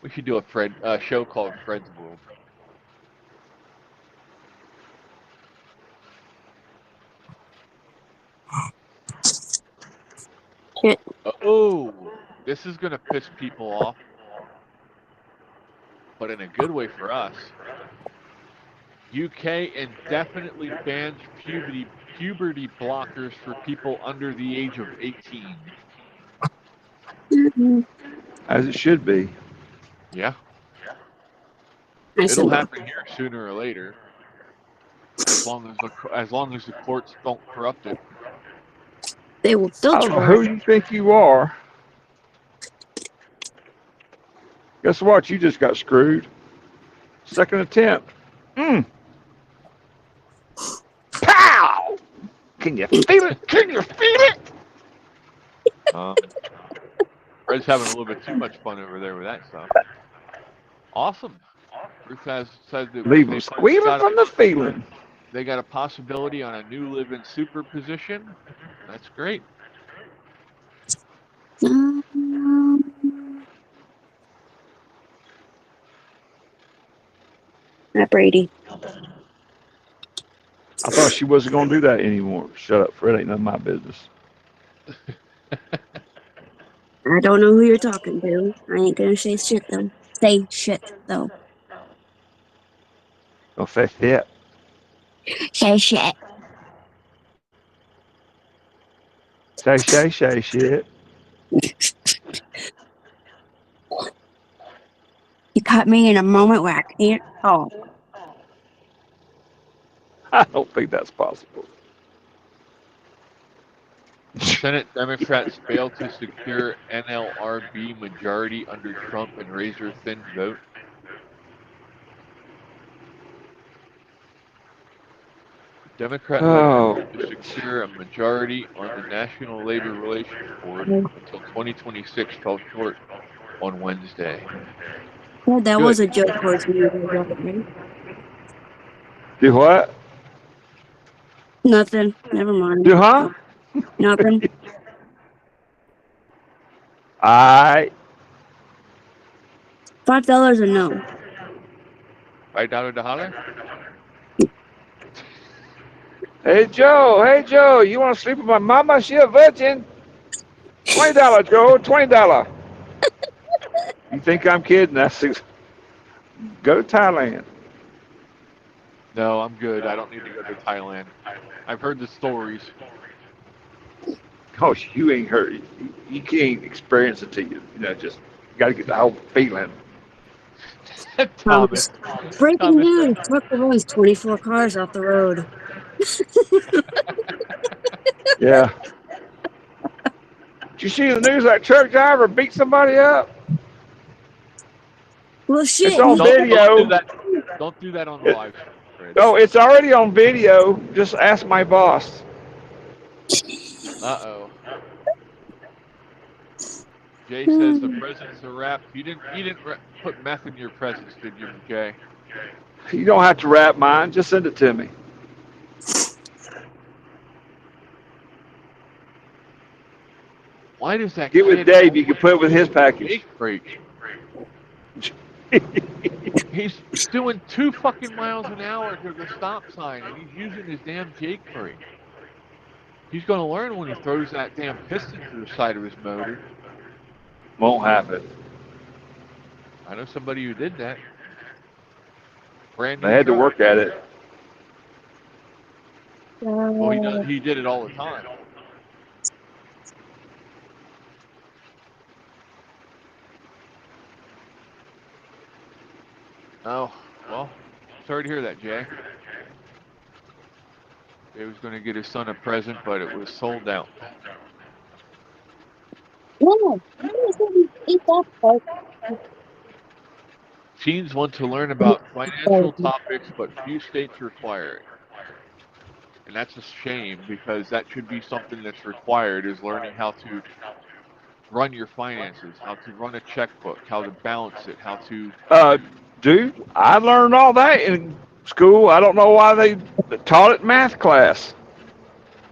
We should do a show called Fred's World. Shit. Oh, this is gonna piss people off, but in a good way for us. UK indefinitely bans puberty blockers for people under the age of 18. As it should be. Yeah. I said, It'll happen here sooner or later, as long as the courts don't corrupt it. they will I filter don't know who it. you think you are. Guess what? You just got screwed. Second attempt. Pow! Can you feel it? Can you feel it? Fred's having a little bit too much fun over there with that stuff. Awesome. Ruth said that Leave them squealing from the feeling. They got a possibility on a new live-in superposition. That's great. Not Brady. I thought she wasn't going to do that anymore. Shut up, Fred. Ain't none of my business. I don't know who you're talking to. I ain't gonna say shit though. Say shit though. Don't say shit. Say shit. Say shit. You caught me in a moment where I can't talk. I don't think that's possible. Senate Democrats failed to secure NLRB majority under Trump and razor-thin vote. Democrat to secure a majority on the National Labor Relations Board until 2026 fell short on Wednesday. Well, that Good. was a joke towards me. Right? Do what? Nothing. Never mind. Do huh? Nothing. Alright. $5 or no? $5 to holler? Hey Joe, you want to sleep with my mama? She a virgin. $20, Joe, $20. You think I'm kidding? Go to Thailand. No, I'm good. I don't need to go to Thailand. I've heard the stories. Oh, you ain't heard. You can't experience it till you just got to get the whole feeling. Thomas. Breaking news. Trucker runs 24 cars off the road. Yeah. Did you see the news? That truck driver beat somebody up. Well, shit. It's on video. Don't do that on the live stream, Fred. No, it's already on video. Just ask my boss. Uh-oh. Jay says the presents are wrapped. You didn't put meth in your presents, did you, Jay? You don't have to wrap mine. Just send it to me. Why does that Get with kid Dave. You can put it with his package. Jake break? He's doing 2 fucking miles an hour to the stop sign, and he's using his damn Jake brake. He's going to learn when he throws that damn piston to the side of his motor. Won't happen. I know somebody who did that. Brand new They had to truck. work at it. Well, he did it all the time. Oh, well, sorry to hear that, Jay. Jay was going to get his son a present, but it was sold out. No, I'm just gonna eat that part. Teens want to learn about financial topics, but few states require it. And that's a shame, because that should be something that's required, is learning how to run your finances, how to run a checkbook, how to balance it, how to... Dude, I learned all that in school. I don't know why they taught it in math class.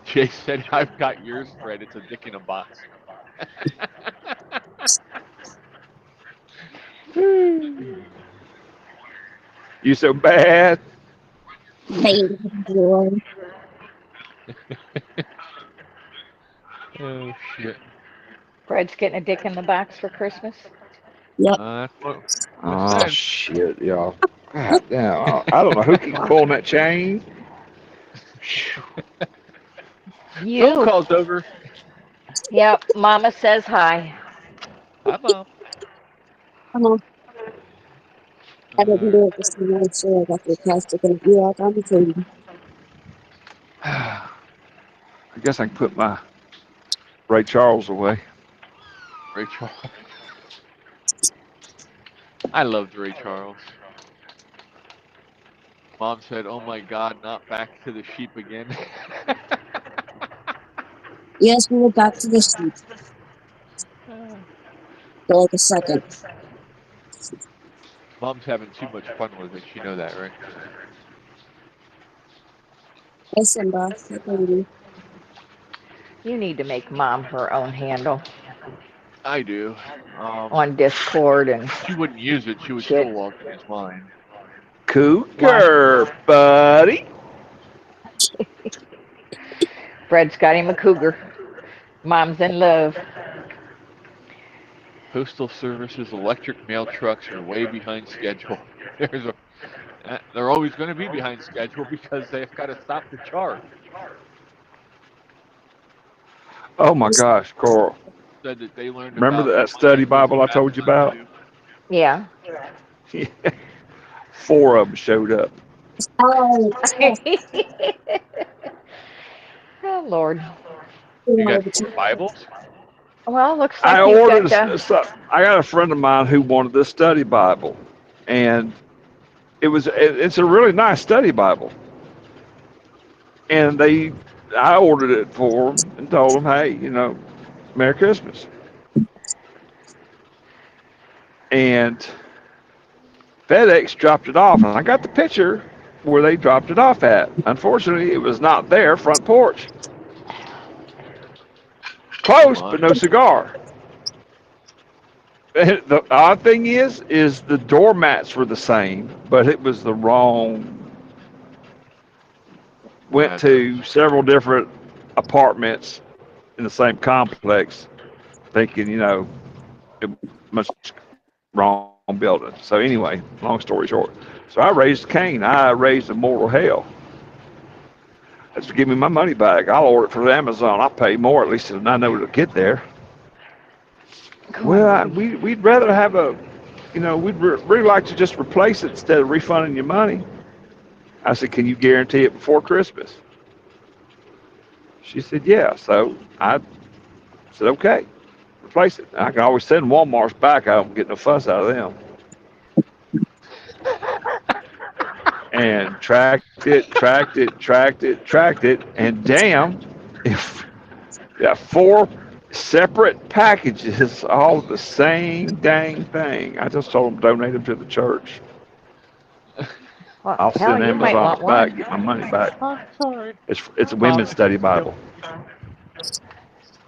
Jay said, I've got yours, Fred. It's a dick in a box. You so bad. Baby boy. Oh, shit. Fred's getting a dick in the box for Christmas. Yep. That's what Oh, said. shit, y'all. God damn. I don't know who keeps pulling that chain. Phone You. call's over. Yep. Mama says hi. Hi, Mom. Come on. I didn't do it just to make sure I got the plastic and you out on the table. I guess I can put my Ray Charles away. Ray Charles. I loved Ray Charles. Mom said, oh my God, not back to the sheep again. Yes, we went back to the sheep for like a second. Mom's having too much fun with it. You know that, right? Hey, Simba. Hey, baby. You need to make Mom her own handle I do. on Discord and She wouldn't use it. She would shit. still log in as mine. Cougar, buddy. Fred's got him a cougar. Mom's in love. Postal Service's electric mail trucks are way behind schedule. They're always going to be behind schedule because they've got to stop the charge. Oh my gosh, Coral. Said that they learned Remember about that study Bible I told you about? Yeah. 4 of them showed up. Oh, Oh, Lord. You got 4 Bibles? Well, looks I like you've ordered. got I got a friend of mine who wanted this study Bible, and it's a really nice study Bible. And I ordered it for them and told them, hey, Merry Christmas. And FedEx dropped it off, and I got the picture where they dropped it off at. Unfortunately, it was not their front porch. Close, but no cigar. The odd thing is the doormats were the same, but it was the wrong. Went to several different apartments in the same complex, thinking, it must wrong building. So anyway, long story short, so I raised Cain. I raised a mortal hell. That's to give me my money back. I'll order it from Amazon. I'll pay more, at least, and I know it'll get there. Well, we'd rather have we'd really like to just replace it instead of refunding your money. I said, can you guarantee it before Christmas? She said, yeah. So I said, okay, replace it. I can always send Walmart's back. I don't get no fuss out of them. And tracked it, and damn, if yeah, separate packages, all the same dang thing. I just told them donate them to the church. Well, I'll hell, send you might Amazon want back, one. get my money back. Sorry. It's a women's study Bible.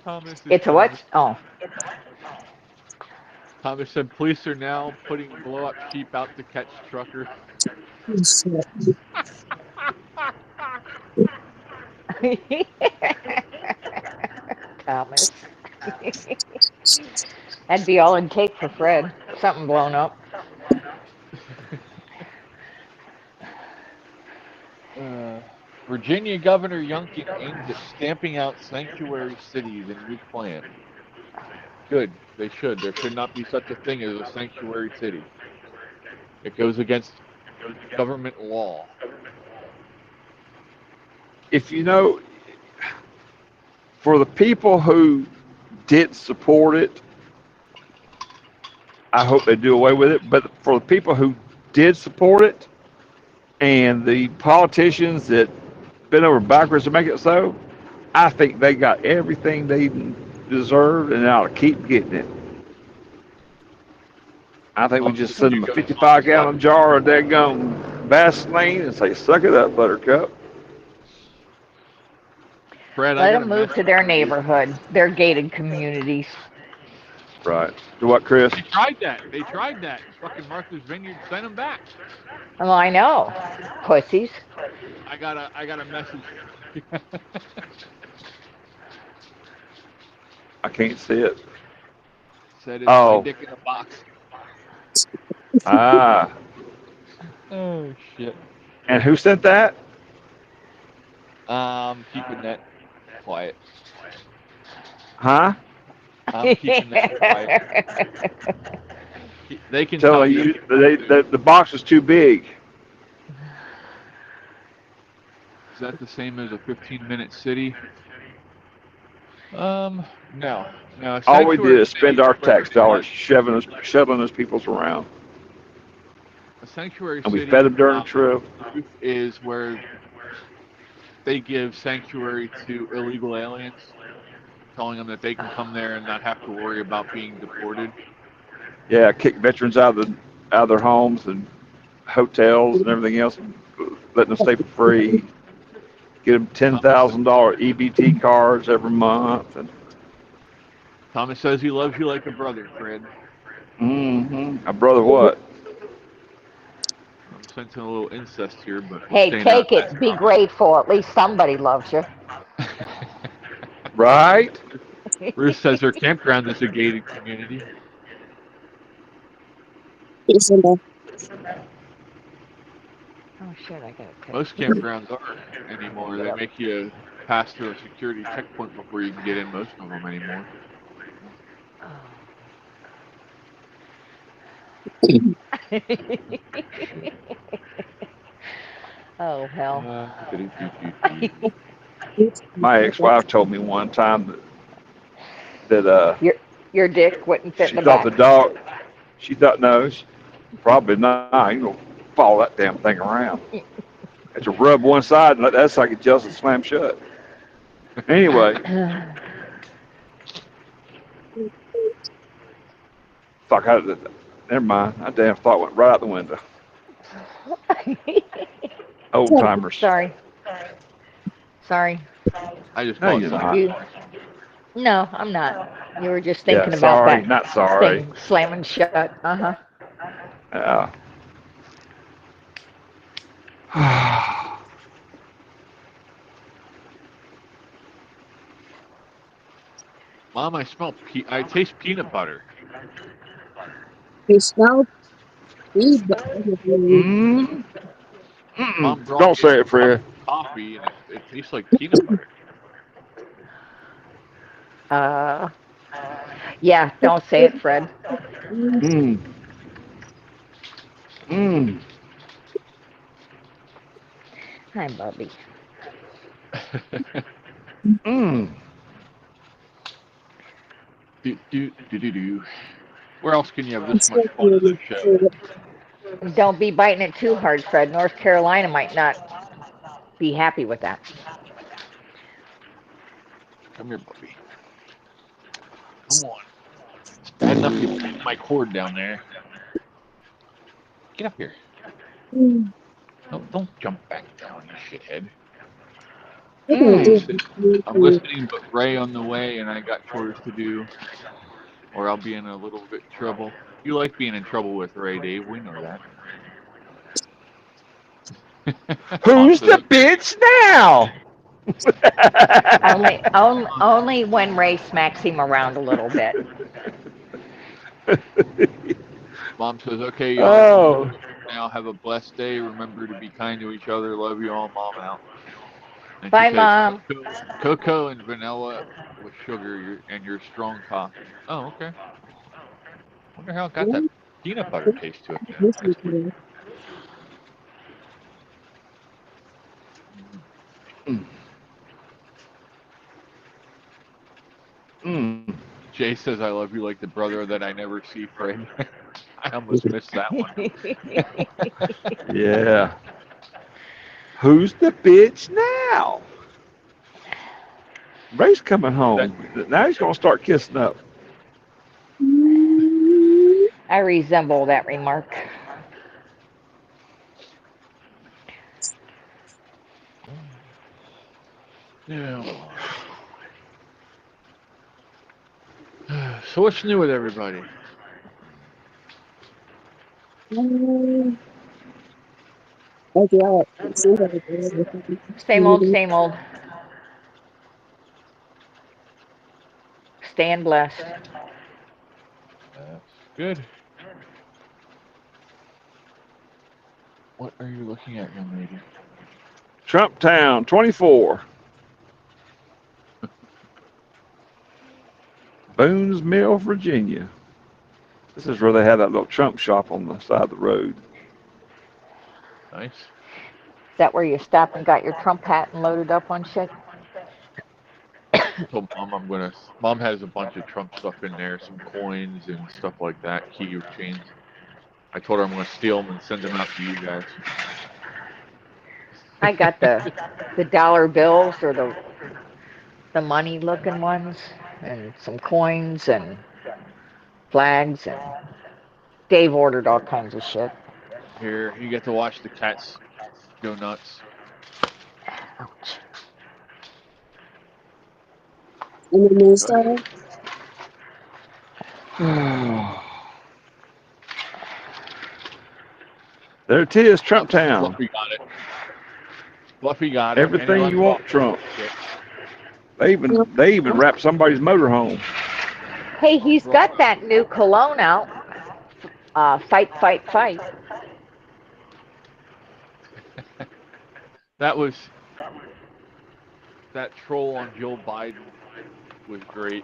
Thomas is It's a telling me. what? Oh. Thomas said police are now putting blow up sheep out to catch truckers. Thomas. That'd be all it'd take for Fred. Something blown up. Virginia Governor Youngkin aims at stamping out sanctuary cities in new plan. Good. They should. There should not be such a thing as a sanctuary city. It goes against government law. If you know, for the people who did support it, I hope they do away with it. But for the people who did support it and the politicians that bent over backwards to make it so, I think they got everything they deserved and ought to keep getting it. I think we just send them a 55-gallon jar of daggone Vaseline and say, suck it up, Buttercup. Brad, Let them move to their neighborhood, their gated communities. Right. Do what, Chris? They tried that. They tried that. Fucking Martha's Vineyard sent them back. Well, I know. Pussies. I got a message. I can't see it. Said it's Oh. my dick in a box. Ah. Oh shit. And who sent that? Keeping that quiet. Huh? I'm keeping that quiet. They can Tell tell you you. the box is too big. Is that the same as a 15-minute city? No. All we did is spend our Sanctuary tax dollars shuttling those peoples around. A sanctuary And we city fed them during the trip. is where they give sanctuary to illegal aliens, telling them that they can come there and not have to worry about being deported. Yeah, kick veterans out of their homes and hotels and everything else, letting them stay for free. Get them $10,000 EBT cards every month. And Thomas says he loves you like a brother, Fred. a brother what? I'm sensing a little incest here, but Hey, take it. Be grateful. At least somebody loves you. Right? Bruce says their campground is a gated community. Oh shit! I got it. Most campgrounds aren't anymore. They make you pass through a security checkpoint before you can get in most of them anymore. Oh hell! My ex-wife told me one time that Your dick wouldn't fit she in the thought back. the dog. She thought no, probably not. You know, follow that damn thing around. Had to rub one side and let that sucker just slam shut. Anyway, fuck, never mind. That damn thought went right out the window. Old timers. Sorry. I just No, call you're it not. No, I'm not. You were just thinking Yeah, about sorry, that not sorry. thing slamming shut. Uh-huh. Yeah. Mom, I taste peanut butter. You smell weed. Mom brought Don't me say it, Fred. coffee, and it tastes like peanut butter. Yeah, don't say it, Fred. Mmm. Mmm. Hi, Bubby. Mmm. Do. Where else can you have this much fun on the show? Don't be biting it too hard, Fred. North Carolina might not be happy with that. Come here, puppy. Come on. It's bad enough you pulled my cord down there. Get up here. Don't jump back down, you shithead. I'm listening, but Ray on the way, and I got chores to do, or I'll be in a little bit of trouble. You like being in trouble with Ray, Dave. We know that. Who's the bitch now? Only when Ray smacks him around a little bit. Mom says, okay, y'all. Oh, Now have a blessed day. Remember to be kind to each other. Love you all. Mom out. And Bye, she says, Mom. cocoa and vanilla with sugar and your strong coffee. Oh, okay. Wonder how it got that peanut butter taste to it. That's good. Jay says, I love you like the brother that I never see, Fred. I almost missed that one. Yeah. Who's the bitch now? Ray's coming home. Now he's going to start kissing up. I resemble that remark. Yeah. So what's new with everybody? Same old, same old. Stand blessed. That's good. What are you looking at, young lady? Trump Town, 24. Boone's Mill, Virginia. This is where they had that little Trump shop on the side of the road. Nice. Is that where you stopped and got your Trump hat and loaded up on shit? I told Mom Mom has a bunch of Trump stuff in there, some coins and stuff like that, key chains. I told her I'm gonna steal them and send them out to you guys. I got the dollar bills or the money looking ones and some coins and flags, and Dave ordered all kinds of shit. Here, you get to watch the cats go nuts. Ouch. There it is, Trump Town. Fluffy got it. Fluffy got it. Everything you want, Trump. They even wrapped somebody's motorhome. Hey, he's got that new cologne out. Fight, fight, fight. That troll on Joe Biden was great.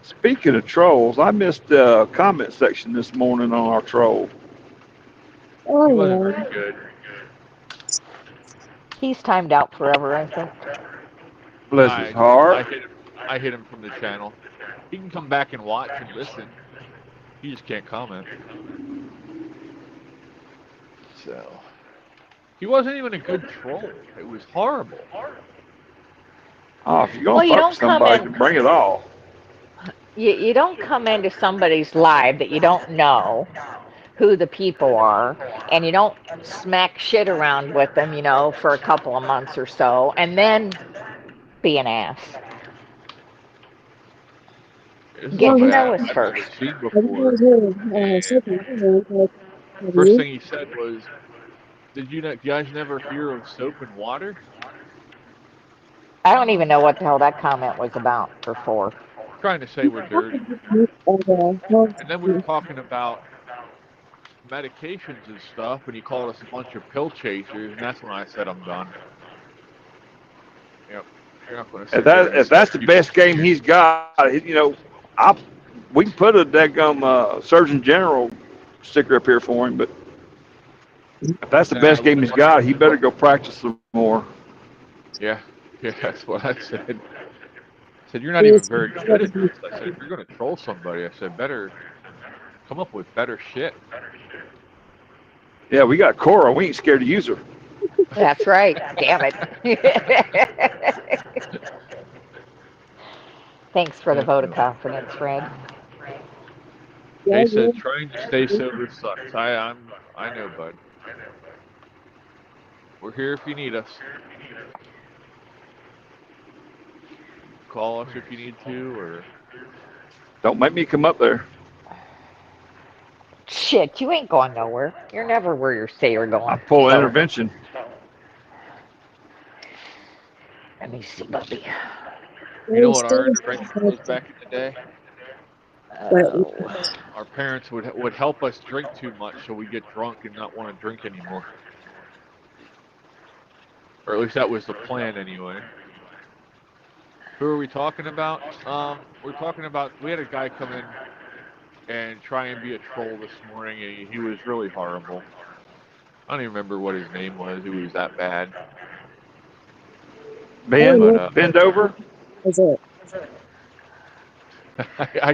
Speaking of trolls, I missed the comment section this morning on our troll. He wasn't very good. He's timed out forever, I think. Bless his heart. I hit him from the channel. He can come back and watch and listen. He just can't comment. So he wasn't even a good troll. It was horrible. Oh, if you're gonna fuck somebody, then bring it all. You don't come into somebody's live that you don't know who the people are, and you don't smack shit around with them, for a couple of months or so, and then be an ass. Get to know us first. First thing he said was, "Did you guys never hear of soap and water?" I don't even know what the hell that comment was about or for. Trying to say we're dirty. And then we were talking about medications and stuff, and he called us a bunch of pill chasers, and that's when I said I'm done. Yep. You're not gonna if that's the best game he's got, we can put a daggum Surgeon General sticker up here for him, but if that's the best game he's got, he better go practice some more. Yeah, that's what I said. I said, you're not even very good at this. I said, if you're going to troll somebody, I said, better come up with better shit. Yeah, we got Cora. We ain't scared to use her. That's right. Damn it. Thanks for the Yeah, vote of no. confidence, Fred. They Yeah, said trying to stay sober sucks. I know, bud. We're here if you need us. Call us if you need to, or Don't make me come up there. Shit, you ain't going nowhere. You're never where you say you're I going. pull So, intervention. let me see, Bubby. you know what our intervention was back in the day? Oh, Our parents would help us drink too much, so we get drunk and not want to drink anymore. Or at least that was the plan, anyway. Who are we talking about? We're talking about, we had a guy come in and try and be a troll this morning, and he was really horrible. I don't even remember what his name was. It was that bad. Ben, bend over. Is it?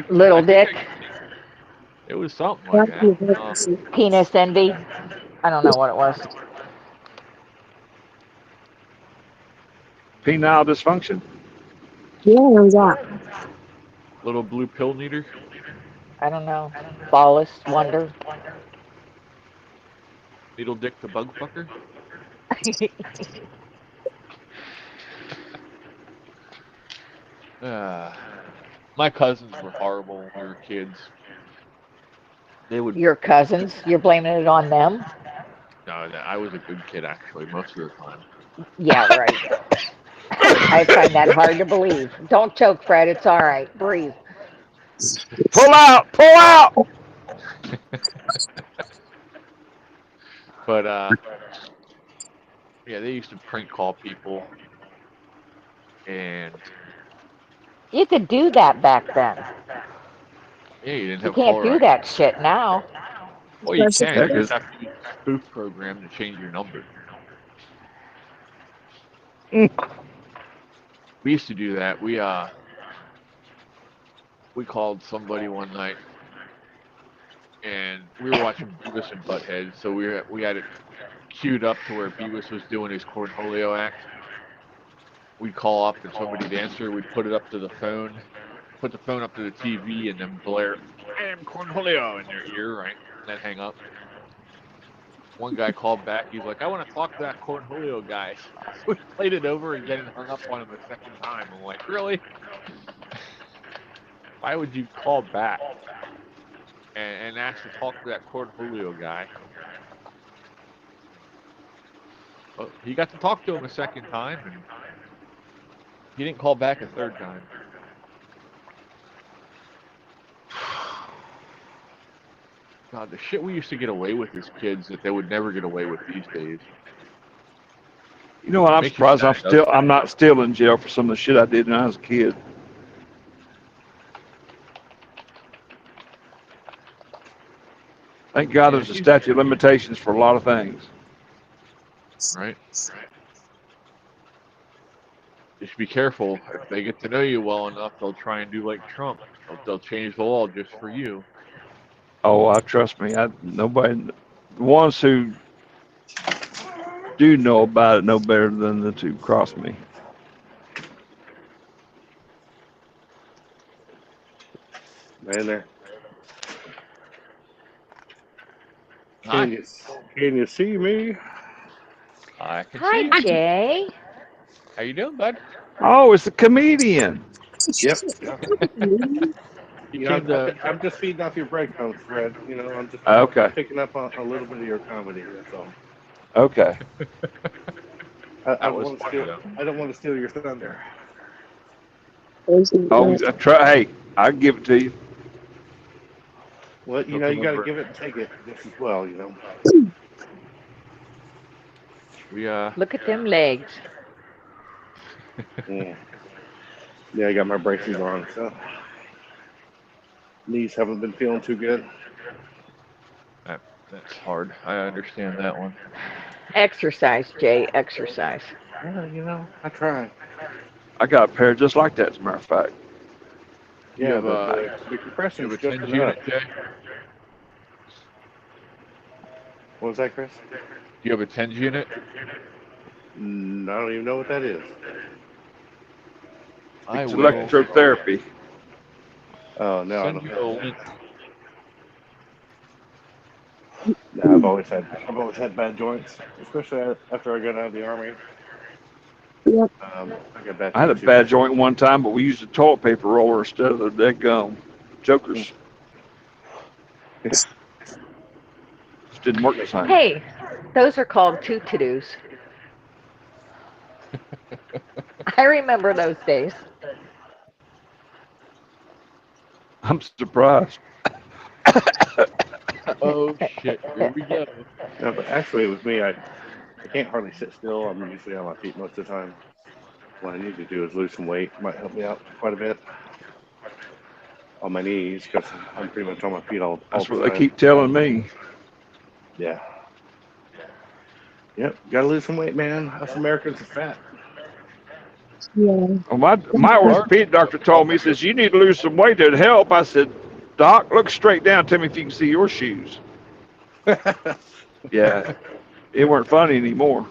little I think dick, it was something like that. penis envy. I don't know what it was. Penile dysfunction. Yeah, what was that? Little blue pill needer. I don't know. Flawless wonder. Needle dick the bug fucker. My cousins were horrible when we were kids. They would. Your cousins, you're blaming it on them? No, I was a good kid actually most of the time. Yeah, right. I find that hard to believe. Don't choke, Fred. It's all right. Breathe. Pull out. Pull out. But yeah, they used to prank call people, and You could do that back then. yeah, you didn't You have can't caller do ID. that shit now. Well, you Versus can. Yeah, You just 'cause have to use the spoof program to change your number. We used to do that. We called somebody one night, and we were watching Beavis and Butthead, so we had it queued up to where Beavis was doing his cornholio act. We'd call up and somebody'd answer. We'd put it up to the phone, put the phone up to the TV, and then blare, "I am cornholio" in their ear, right? And then hang up. One guy called back. He's like, "I want to talk to that cornholio guy." So we played it over again and hung up on him a second time. I'm like, really? Why would you call back and ask to talk to that cornholio guy? Well, he got to talk to him a second time, and he didn't call back a third time. God, the shit we used to get away with as kids that they would never get away with these days. You know what? I'm Makes you surprised sad, doesn't it? I'm not still in jail for some of the shit I did when I was a kid. Thank God Yeah, there's a statute of limitations for a lot of things. right? Just be careful. If they get to know you well enough, they'll try and do like Trump. They'll change the law just for you. Oh, trust me. The ones who do know about it know better than the two cross me. Man, there. Hi. Can you see me? I can Hi, see you. Jay. How you doing, bud? Oh, it's a comedian. Yep. You You know, came to. I'm just feeding off your breadcrumbs, Fred. You know, I'm just Okay. picking up on a little bit of your comedy. That's all. Okay. I That don't was want to funny steal. though. I don't want to steal your thunder. Oh, hey, I'll give it to you. Well, you Took know, him you a got to break. give it and take it just as well. You know. We Look at them legs. Yeah. Yeah, I got my braces on, so knees haven't been feeling too good. that's hard. I understand that one. Exercise, Jay. Exercise. Yeah, you know, I try. I got a pair just like that, as a matter of fact. You Yeah, have but a the compression's a just tens enough. unit, Jay? What was that, Chris? Do you have a tens unit? I don't even know what that is. I It's will electrotherapy. Oh no, I send don't. you a link. No, I've always had bad joints, especially after I got out of the army. Yep. I got bad I had a feet too. bad joint one time, but we used a toilet paper roller instead of the dead gum. Jokers. Just didn't work the same. Hey, those are called to-dos. I remember those days. I'm surprised. Oh shit! Here we go. No, but actually, with me, I can't hardly sit still. I'm usually on my feet most of the time. What I need to do is lose some weight. Might help me out quite a bit on my knees because I'm pretty much on my feet all That's the what they time. keep telling me. Yeah. Yep. Gotta lose some weight, man. Us Americans are fat. Yeah. Well, my orthopedic doctor told me, he says, you need to lose some weight to help. I said, Doc, look straight down. Tell me if you can see your shoes. Yeah, it weren't funny anymore.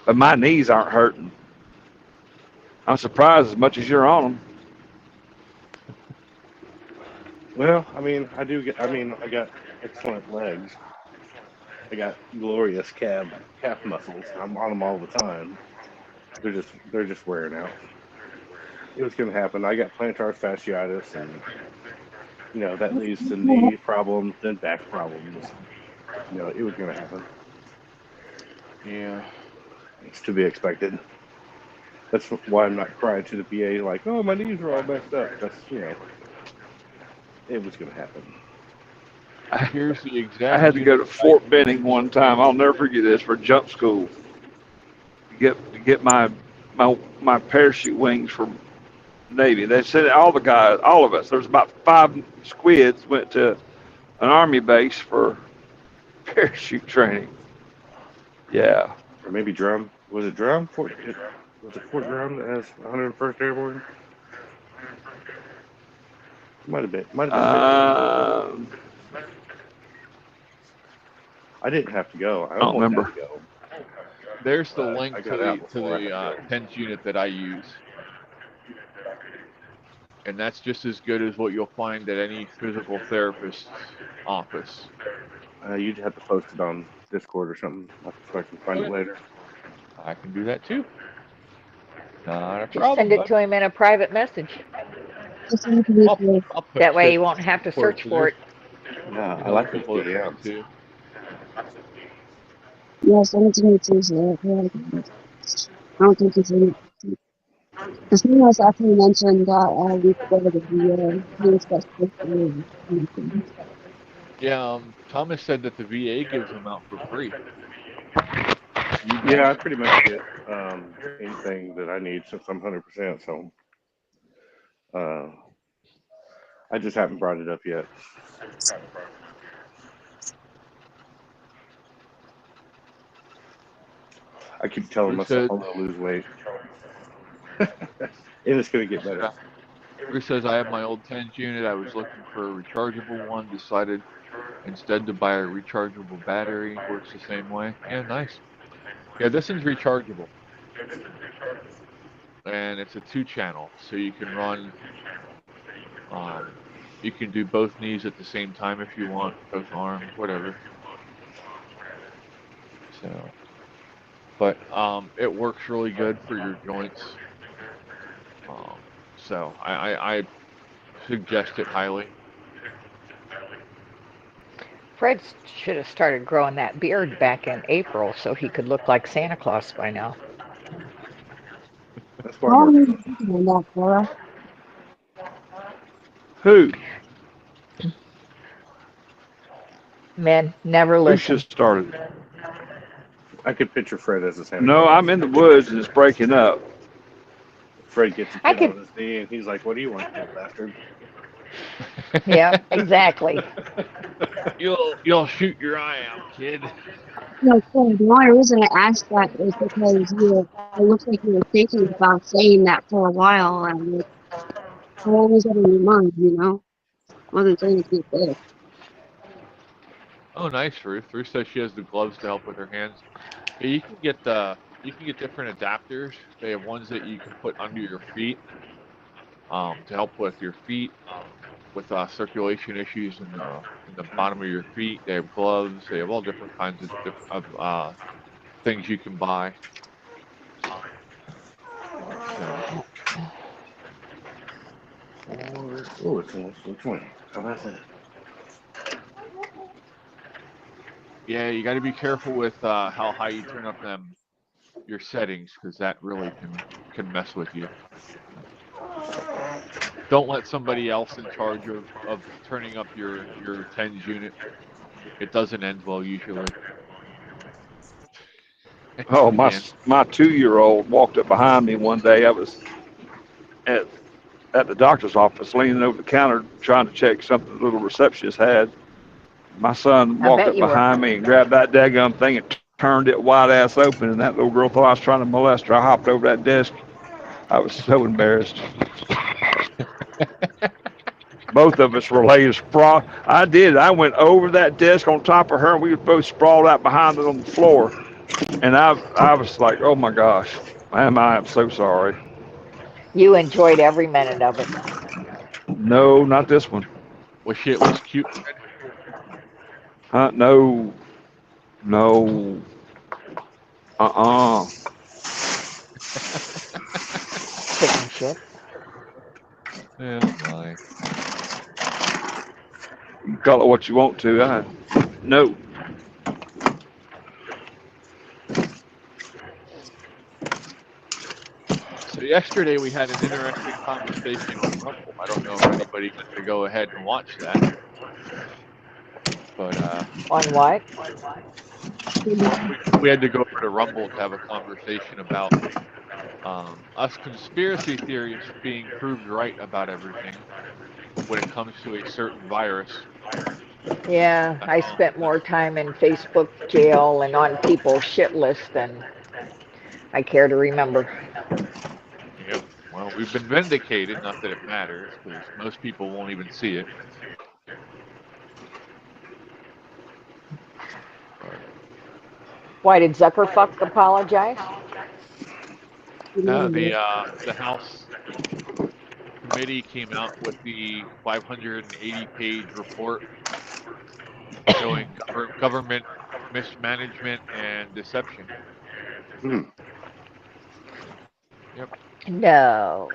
But my knees aren't hurting. I'm surprised as much as you're on them. Well, I mean, I got excellent legs. I got glorious calf muscles. I'm on them all the time. They're just wearing out. It was gonna happen. I got plantar fasciitis, and that leads to knee problems, then back problems. It was gonna happen. Yeah. It's to be expected. That's why I'm not crying to the VA like, oh, my knees are all messed up. That's it was gonna happen. Here's the I exact had to go unit. to Fort Benning one time. I'll never forget this for jump school. To get my parachute wings from Navy. They said all the guys, all of us. There was about 5 squids went to an Army base for parachute training. Yeah. Or maybe Drum. Was it Drum? Was it Fort Drum that has 101st Airborne? Might have been. Might have been. I I didn't have to go. I don't almost had remember. to go. There's the But link I to got the out before I had to go. 10th unit that I use, and that's just as good as what you'll find at any physical therapist's office. You'd have to post it on Discord or something so I can find it later. I can do that too. Not a Just problem. send it bud. to him in a private message. Just need to be I'll, safe. I'll put That way shit you won't have to Discord, search 'cause for it. Yeah, you I know like those people that listen DMs. to. Yeah, send it to me too. So I don't think it's any. The thing was actually mentioned that we could go to the VA. He was supposed to. Yeah, Thomas said that the VA gives them out for free. You Yeah, bet. I pretty much get anything that I need since I'm 100%. So uh, I just haven't brought it up yet. I keep telling Bruce myself says, I'm gonna lose weight, and it's gonna get better. Bruce says, I have my old 10s unit. I was looking for a rechargeable one. Decided instead to buy a rechargeable battery. Works the same way. Yeah, nice. Yeah, this one's rechargeable. And it's a 2-channel. So you can run, you can do both knees at the same time if you want, both arms, whatever. So, but it works really good for your joints. So I suggest it highly. Fred should have started growing that beard back in April so he could look like Santa Claus by now. That's How far more long have you fun. been thinking on that, Cora? Who? Men never Who listen. just started? I could picture Fred as a Santa No, Claus. I'm in the woods and it's breaking up. Fred gets a I kid could, on his knee, and he's like, "What do you want, little bastard?" yeah, exactly. You'll shoot your eye out, kid. No, so the only reason I asked that is because it looks like you were thinking about saying that for a while, and like, how long was that in your mind, I wasn't saying it to your face. Oh, nice, Ruth. Ruth says she has the gloves to help with her hands. Yeah, you can get You can get different adapters. They have ones that you can put under your feet to help with your feet with circulation issues in the bottom of your feet. They have gloves. They have all different kinds of things you can buy. So Oh, it's almost 20. How about that? yeah, you got to be careful with how high you turn up your settings because that really can mess with you. Don't let somebody else in charge of turning up your tens unit. It doesn't end well usually. Oh, Again, my 2-year-old walked up behind me one day. I was at the doctor's office, leaning over the counter, trying to check something the little receptionist had. My son I walked bet up you were. behind me and grabbed that daggum thing and turned it wide ass open. And that little girl thought I was trying to molest her. I hopped over that desk. I was so embarrassed. Both of us were laying sprawl. I did. I went over that desk on top of her, and we were both sprawled out behind it on the floor. And I was like, oh my gosh, I am so sorry. You enjoyed every minute of it. No, not this one. was she at least cute? Huh? No, no. Uh-uh. Chicken shit. Yeah, my. You call it what you want to. No. So yesterday we had an interesting conversation on Rumble. I don't know if anybody got to go ahead and watch that, but On what? we had to go over to Rumble to have a conversation about us conspiracy theorists being proved right about everything when it comes to a certain virus. Yeah, I spent more time in Facebook jail and on people's shit list than I care to remember. Yep. Well, we've been vindicated. Not that it matters, because most people won't even see it. But Why did Zuckerfuck apologize? no, the House committee came out with the 580-page report showing government mismanagement and deception. Hmm. Yep. No.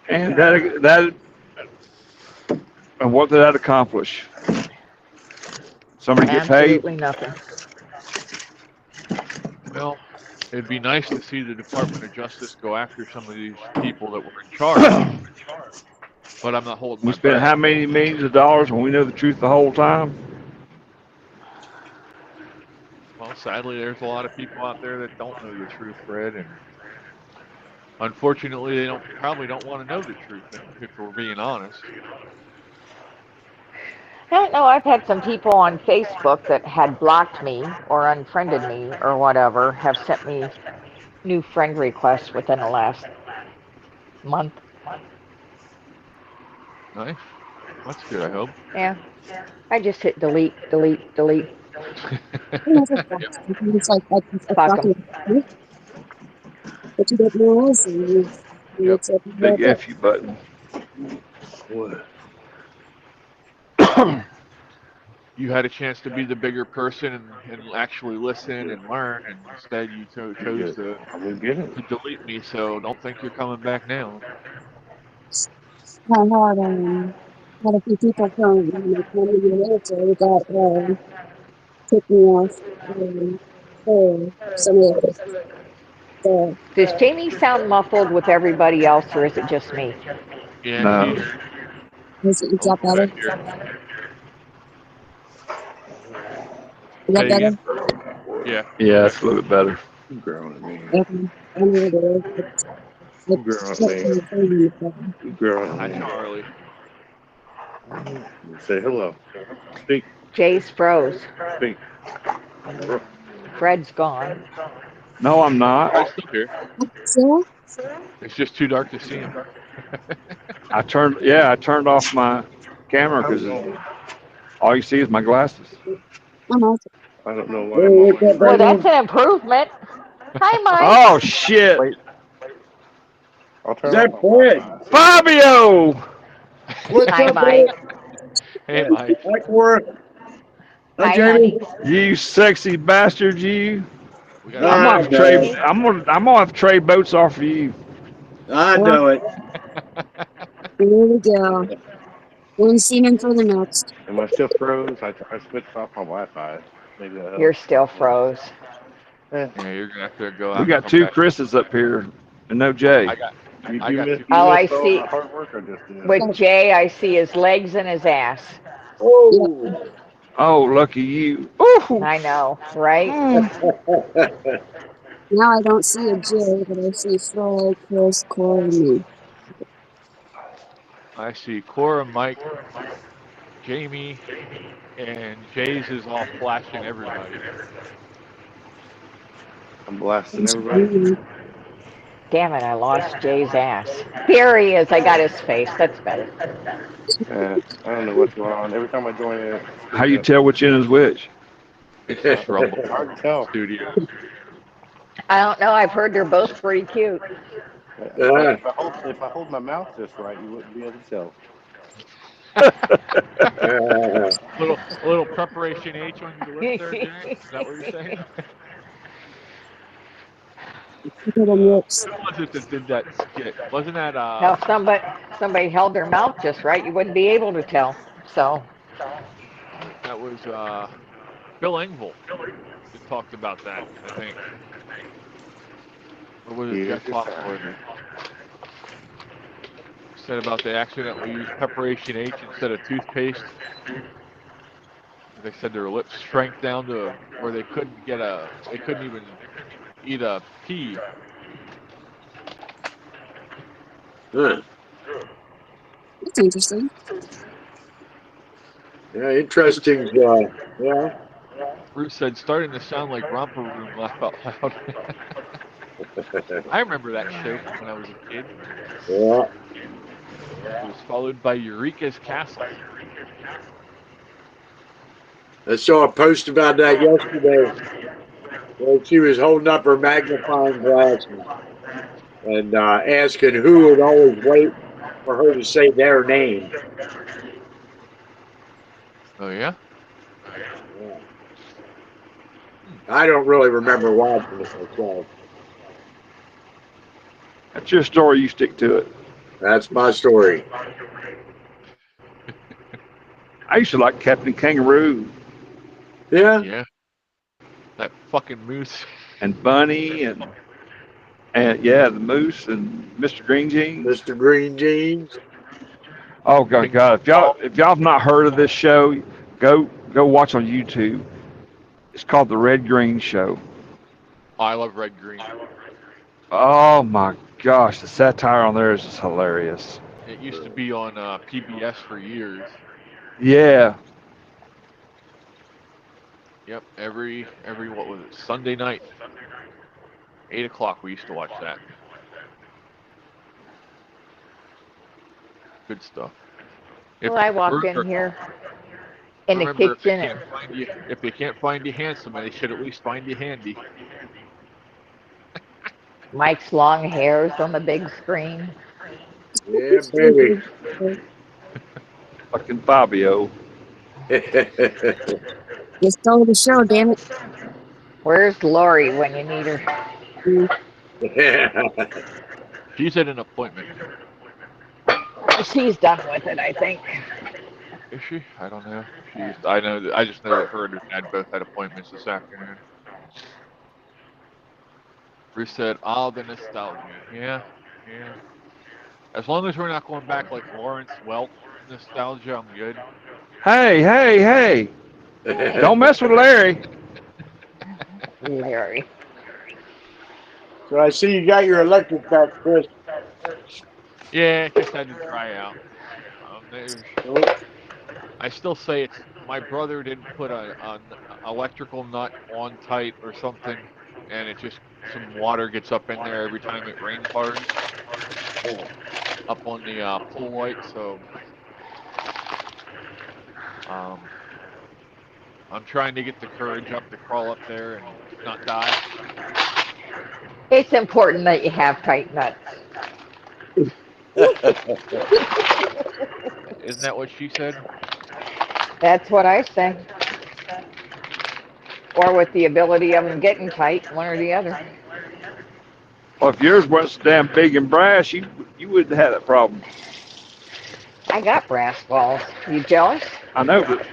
And and what did that accomplish? Somebody get paid? Absolutely nothing. Well, it'd be nice to see the Department of Justice go after some of these people that were in charge, but I'm not holding We my spent breath. how many millions of dollars when we know the truth the whole time? Well, sadly, there's a lot of people out there that don't know the truth, Fred, and unfortunately, they probably don't want to know the truth if we're being honest. I don't know. I've had some people on Facebook that had blocked me or unfriended me or whatever have sent me new friend requests within the last month. Nice. That's good, I hope. Yeah. I just hit delete, delete, delete. It's like a Fuck 'em. fucking, but you don't realize Yep. it's a Big F you button. What? You had a chance to be the bigger person and actually listen and learn, and instead you chose to I'm gonna get it. delete me, so don't think you're coming back now. I had a few people come in the military that took me off for some of the Does Jamie sound muffled with everybody else, or is it just me? Yeah, No. is it Oh, that better? back here. Is that Say better? again? Yeah. Yeah, it's a little bit better. You growing at me. Okay. I know what it is. You growing at me. You growing Hi, at me. Charlie. Say hello. Speak. Jay's froze. Speak. Fred's gone. No, I'm not. Fred's still here. So, It's just too dark to see him. I turned off my camera because all you see is my glasses. I'm out. I don't know why I'm always Well, afraid. that's an improvement. Hi, Mike. Oh shit, Wait. I'll turn Is that off my Fred? Wi-Fi. Fabio! What's Hi, up, Mike. Hey, Mike. Hi, Cora. Hi, Hi, Jamie. honey. You sexy bastard, you! We got I'm I gonna have to trade. know. I'm gonna have to trade boats off for you. I Well, know it. here we go. One semen for the next. Am I still froze? I switched off my Wi-Fi. Maybe that You're helps. still froze. Eh, Yeah, you're gonna have to go out We and got come two back. Chris's up here and no Jay. I got you, I you got missed, two. you Oh, I missed all see. my hard work I just did. With Jay, I see his legs and his ass. Oh. Oh, lucky you! Ooh. I know, right? Now I don't see a J, but I see Fred, Chris, Cora, and me. I see Cora, Mike, Jamie, and Jay's is all flashing everybody. I'm blasting That's everybody. green. Damn it, I lost Jay's ass. Here he is. I got his face. That's better. I don't know what's going on. Every time I join it, How you tell which end is which? It's just Rumble hard to tell. Studios. I don't know. I've heard they're both pretty cute. If I hold my mouth just right, you wouldn't be able to tell. A little preparation H on your lips there, Jack. Is that what you're saying? Look at them lips. Who was it that did that skit? Wasn't that Now, if somebody held their mouth just right, you wouldn't be able to tell. So, that was Bill Engvall that talked about that, I think. Or was it Yeah, Jeff Foxworthy? Said about they accidentally used preparation H instead of toothpaste. They said their lips shrank down to where they couldn't even eat a pea. Huh. That's interesting. Yeah, interesting. Yeah. Bruce said, starting to sound like Romper Room, laugh out loud. I remember that show from when I was a kid. Yeah. It was followed by Eureka's Castle. I saw a post about that yesterday. Well, she was holding up her magnifying glass and asking who would always wait for her to say their name. Oh, yeah? Yeah. I don't really remember watching it myself. That's your story. You stick to it. That's my story. I used to like Captain Kangaroo Yeah. Yeah. That fucking moose. and Bunny and yeah, the Moose and Mr. Green Jeans. Mr. Green Jeans. Oh God! If y'all have not heard of this show, go watch on YouTube. It's called The Red Green Show. Oh, I love Red Green. Oh my gosh, the satire on there is just hilarious. It used to be on PBS for years. Yeah. Yep, every what was it? Sunday night, 8 o'clock. We used to watch that. Good stuff. well, I walked in here in the Remember, kitchen and if they can't find you handsome, they should at least find you handy. Mike's long hairs on the big screen. Yeah, baby. Fucking Fabio. You stole the show, damn it. Where's Lori when you need her? She's at an appointment. She's done with it, I think. Is she? I don't know. I just know that her and her dad both had appointments this afternoon. Bruce said, "Ah, the nostalgia." Yeah. As long as we're not going back like Lawrence Welk nostalgia, I'm good. Hey! Don't mess with Larry. Larry. So I see you got your electric back, Chris. Yeah, it just had to dry out. I still say it's my brother didn't put an electrical nut on tight or something, and it just some water gets up in there every time it rains hard. Up on the pool light, so I'm trying to get the courage up to crawl up there and not die. It's important that you have tight nuts. Isn't that what she said? That's what I say. Or with the ability of them getting tight, one or the other. Well, if yours wasn't so damn big and brass, you wouldn't have that problem. I got brass balls. You jealous? I know, but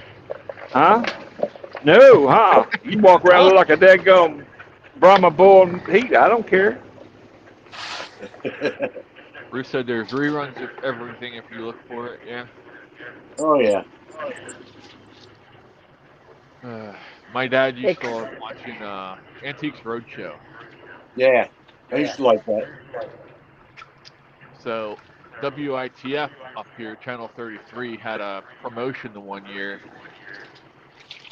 huh? No, huh? You walk around Huh? look like a daggum Brahma bull in heat. I don't care. Bruce said there's reruns of everything if you look for it. Yeah. Oh yeah. My dad used Ex- to love watching Antiques Roadshow. Yeah. I used to like that. So WITF up here, Channel 33, had a promotion the one year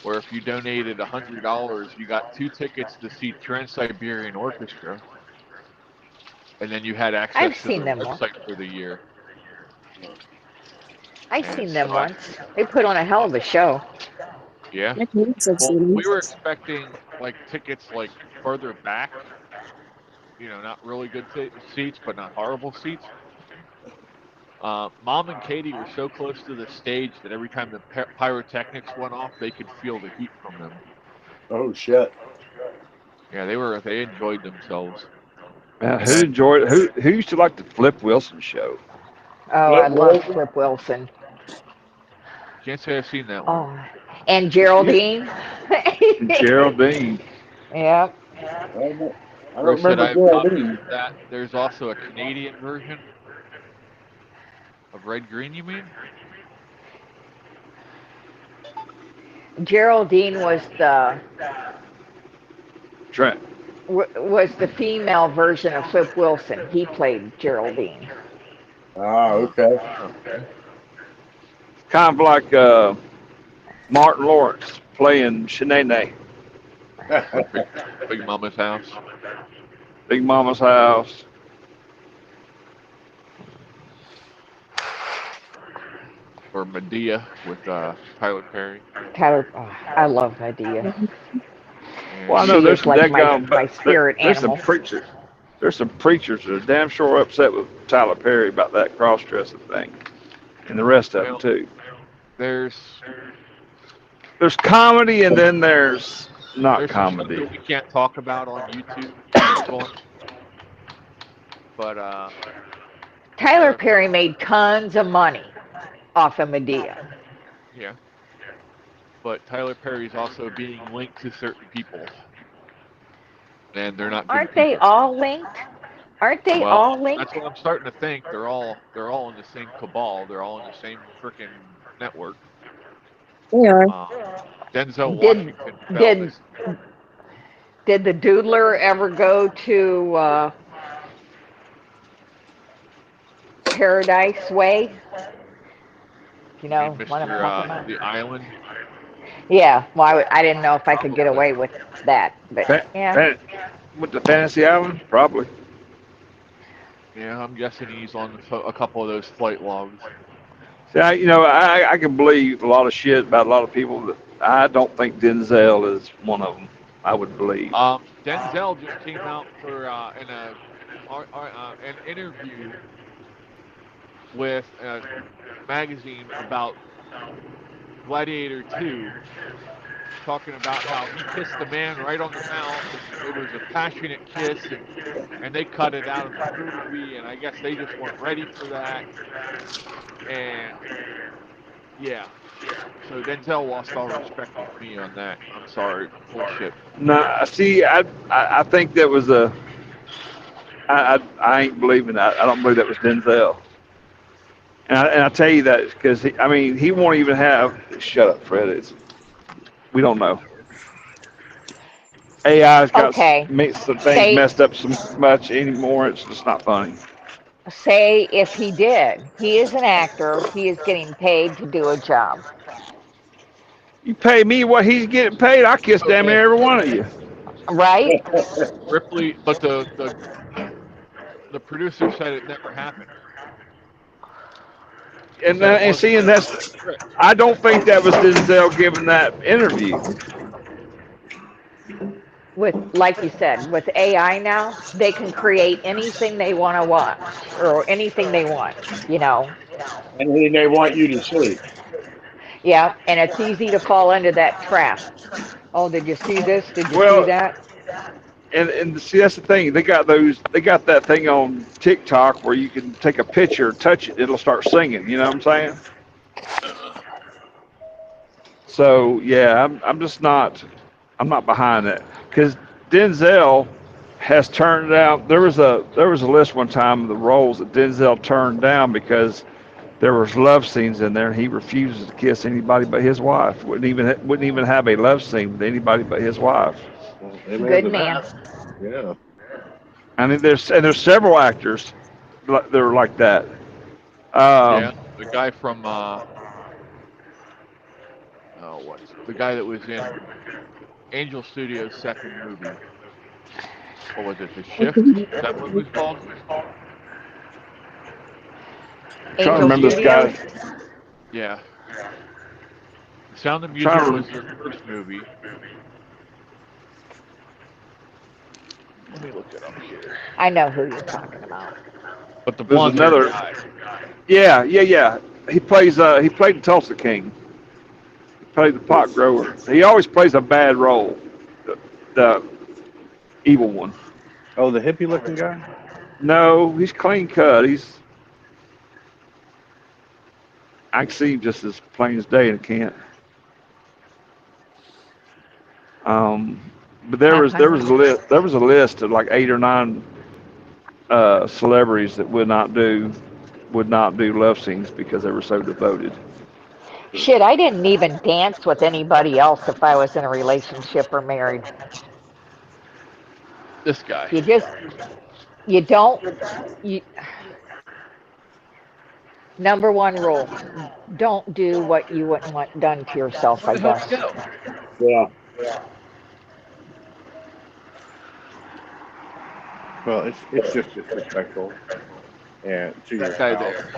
where if you donated $100, you got 2 tickets to see Trans-Siberian Orchestra, and then you had I've access to seen their them once. website for the year. I've And seen so them once. They put on a hell of a show. yeah. My parents have Well, seen we them. were expecting like tickets like further back, not really good seats, but not horrible seats. Mom and Katie were so close to the stage that every time the pyrotechnics went off, they could feel the heat from them. Oh shit. Yeah, they enjoyed themselves. Who enjoyed it? Who used to like the Flip Wilson show? Oh, I love Flip Wilson. Can't say I've seen that one. Oh, and Geraldine. And Geraldine. Yep. I don't Rose said remember I have copies Geraldine. of that. There's also a Canadian version of Red Green, you mean? Geraldine Trent. was the female version of Flip Wilson. He played Geraldine. Oh, okay. Okay. Kind of like Martin Lawrence playing Shanae. Big Mama's House. Big Mama's House. Or Medea with Tyler Perry. Tyler, oh, I love Medea. And Well, I know She there's is some like daggum, my spirit there's some animal. preachers. There's some preachers that are damn sure upset with Tyler Perry about that cross-dressing thing, and the rest of them well, too. there's There's comedy, and then there's not some stuff comedy. that we can't talk about on YouTube. Unfortunately. But Tyler Perry made tons of money off of Medea. yeah. But Tyler Perry's also being linked to certain people, and they're not good Aren't they people. all linked? Aren't they Well, all linked? that's what I'm starting to think. They're all in the same cabal. They're all in the same freaking network. They are. Denzel Did Washington fell did this. did the Doodler ever go to Paradise Way? You know Mean what I'm talking about? The Island. Yeah. Well, I didn't know if I could get away with that, but yeah. With the Fantasy Island, probably. Yeah, I'm guessing he's on a couple of those flight logs. See, I can believe a lot of shit about a lot of people, but I don't think Denzel is one of them. I would believe. Denzel just came out for an interview with a magazine about Gladiator 2, talking about how he kissed the man right on the mouth, and it was a passionate kiss, and they cut it out of the movie, and I guess they just weren't ready for that. And yeah, so Denzel lost all respect with me on that. I'm sorry, bullshit. No, see, I think that was I ain't believing that. I don't believe that was Denzel. And I tell you that because he won't even have. Shut up, Fred. We don't know. AI's got some things messed up so much anymore. It's just not funny. Say if he did. He is an actor. He is getting paid to do a job. You pay me what he's getting paid, I kiss damn near every one of you. Right? Ripley, but the producer said it never happened. And that's. I don't think that was Denzel giving that interview. with, like you said, with AI now, they can create anything they want to watch or anything they want, you know. Anything they want you to see. Yeah, and it's easy to fall into that trap. Oh, did you see this? Did you see Well, that? and see that's the thing. They got that thing on TikTok where you can take a picture, touch it, it'll start singing. You know what I'm saying? So yeah, I'm not behind that because Denzel has turned down. There was a list one time of the roles that Denzel turned down because there was love scenes in there, and he refuses to kiss anybody but his wife. Wouldn't even have a love scene with anybody but his wife. Well, amen Good to man. that. Yeah. I mean, there's several actors that are like that. Yeah, Um, the guy from what's the guy that was in Angel Studios' second movie? What was it? The Shift? Is that what it was called? trying to Angel remember this He, Studios. guy. yeah. Sound of Trying Music to was their first movie. Let me look it up here. I know who you're talking about. But the There's blonde-haired another. guy. Yeah. He played the Tulsa King. He played the pot grower. He always plays a bad role. The evil one. Oh, the hippie looking guy? No, he's clean cut. I can see him just as plain as day, and I can't. Um, but there was a list of like 8 or 9 celebrities that would not do love scenes because they were so devoted. Shit, I didn't even dance with anybody else if I was in a relationship or married. This guy. You just, you don't, you, number one rule, don't do what you wouldn't want done to yourself, Where I the hell did guess. he go? Yeah. Well, it's just disrespectful and to your That guy spouse, there.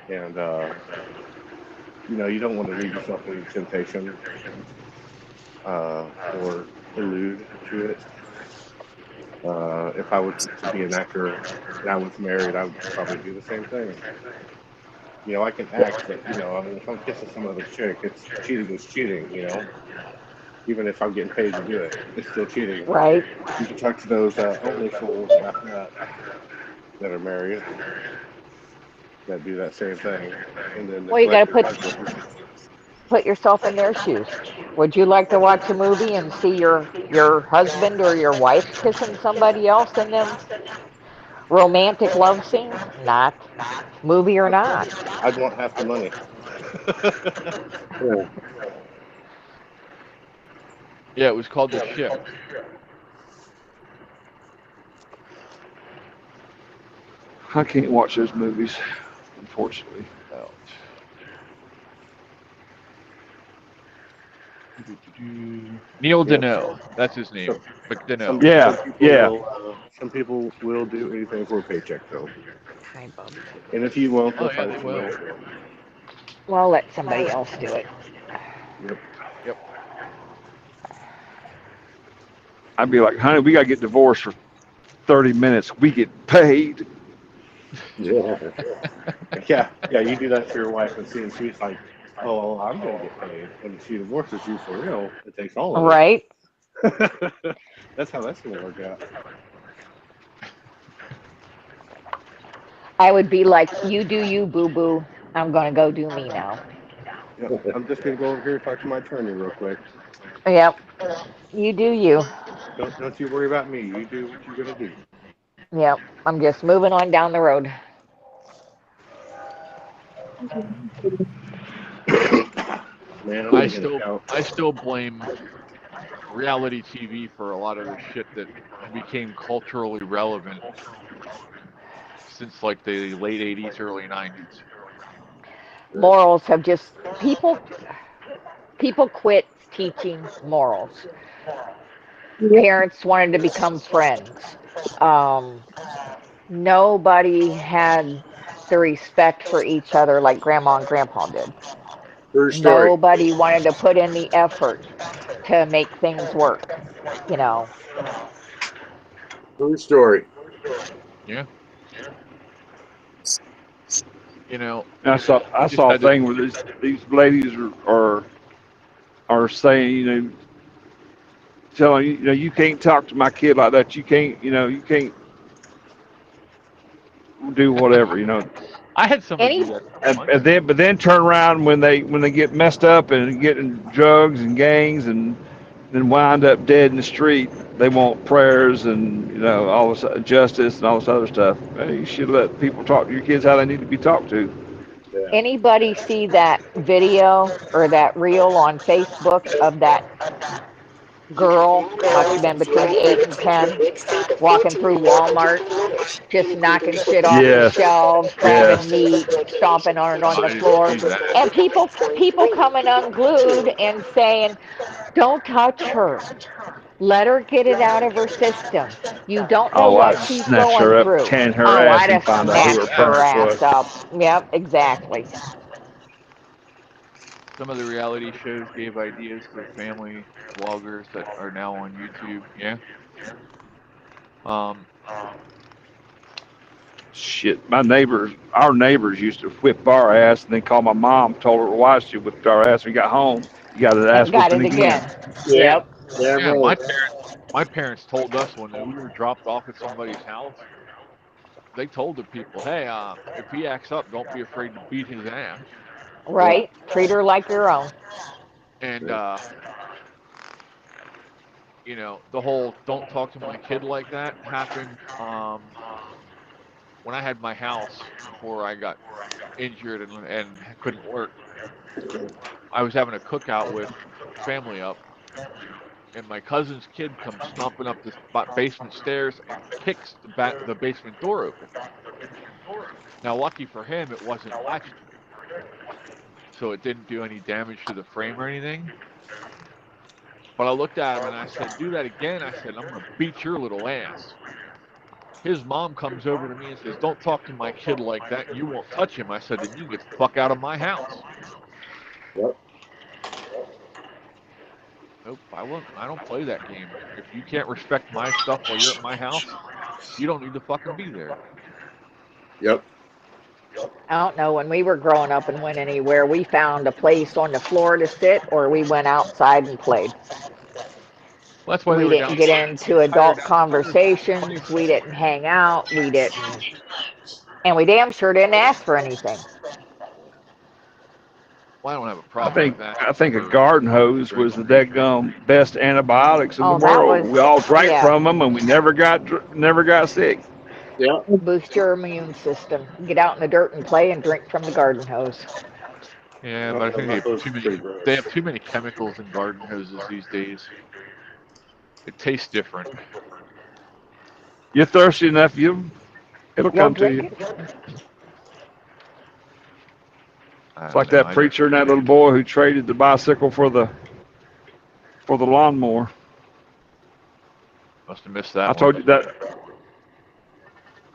and you don't want to leave yourself into temptation or allude to it. If I was to be an actor and I was married, I would probably do the same thing. I can act, but I mean, if I'm kissing some other chick, it's cheating is cheating. Even if I'm getting paid to do it, it's still cheating. Right? You can talk to those only fools that are married that do that same thing, and then Well, you got neglect to their put husband. put yourself in their shoes. Would you like to watch a movie and see your husband or your wife kissing somebody else in them romantic love scenes? Not. Movie or not. I'd want half the money. Yeah. Yeah, it was called The Shift. I can't watch those movies, unfortunately. Out. Neil Yep. Deneau. That's his So, name. some McDeneau. Yeah, people yeah. will do anything for a paycheck though, Hi, Bubby. and if you won't, Oh they'll yeah, find they somebody will. else will. Well, I'll let somebody else do it. Yep. Yep. I'd be like, honey, we gotta get divorced for 30 minutes. We get paid. Yeah. Yeah. You do that for your wife, and she's like, "Oh, I'm gonna get paid," and she divorces you for real. It takes all of Right? it. That's how that's gonna work out. I would be like, you do you, boo boo. I'm going to go do me now. Yep. I'm just gonna go over here and talk to my attorney real quick. Yep. You do you. Don't you worry about me. You do what you're gonna do. Yep. I'm just moving on down the road. Man, I'm I gonna get a still couch. I still blame reality TV for a lot of the shit that became culturally relevant since like the late 80s, early 90s. Morals have just people quit teaching morals. Parents wanted to become friends. Um, Nobody had the respect for each other like grandma and grandpa did. True story. Nobody wanted to put in the effort. to make things work, you know. True story. Yeah. You know, I saw we I just saw a had to. thing where these ladies are saying, telling you, you can't talk to my kid like that. You can't, you can't do whatever. I had somebody Any do that And, once. and then, but then turn around when they get messed up and get in drugs and gangs and then wind up dead in the street. They want prayers and all this justice and all this other stuff. Hey, you should let people talk to your kids how they need to be talked to. Yeah. anybody see that video or that reel on Facebook of that girl, must have been between 8 and 10, walking through Walmart, just knocking shit off the Yes, shelves, grabbing yes. meat, stomping on it No, on I the didn't floor, see that. and people coming unglued and saying, "Don't touch her. Let her get it out of her system. You don't know Oh, what I'd she's snatch going her up, through." can her Oh, ass, I'd and have find out who her snatched her parents ass was. up. Yep, exactly. Some of the reality shows gave ideas to family vloggers that are now on YouTube. Yeah. Um, Shit, our neighbors used to whip our ass and then call my mom, told her why she whipped our ass. We got home, you got an And ass got whipping it again. again. Yeah. Yep. Damn yeah, right. my parents told us when we were dropped off at somebody's house. They told the people, "Hey, if he acts up, don't be afraid to beat his ass." Yeah. Right. Treat her like your own. And Yeah. the whole "don't talk to my kid like that" happened when I had my house before I got injured and couldn't work. I was having a cookout with family up, and my cousin's kid comes stomping up the basement stairs and kicks the basement door open. Now, lucky for him, it wasn't latched, so it didn't do any damage to the frame or anything. But I looked at him and I said, "Do that again." I said, "I'm gonna beat your little ass." His mom comes over to me and says, "Don't talk to my kid like that. You won't touch him." I said, "Then you get the fuck out of my house." Yep. Nope, I won't. I don't play that game. If you can't respect my stuff while you're at my house, you don't need to fucking be there. Yep. I don't know. When we were growing up and went anywhere, we found a place on the floor to sit or we went outside and played. Well, that's why they We were didn't get downstairs. into adult conversations. We didn't hang out. We didn't. And we damn sure didn't ask for anything. Well, I don't have a I problem with think that I think a for garden hose was the recreation. best antibiotics in the Oh, that world. was, We all drank yeah, from them and we never got sick. Yep. boost your immune system. Get out in the dirt and play and drink from the garden hose. Yeah, Oh, but I think they that have was too pretty many. They gross. have too many chemicals in garden hoses these days. It tastes different. You're thirsty enough, it'll Y'all come to drink you. it? I It's don't like know. that preacher and that little boy who traded the bicycle for the lawnmower. Must have missed I that one. told you that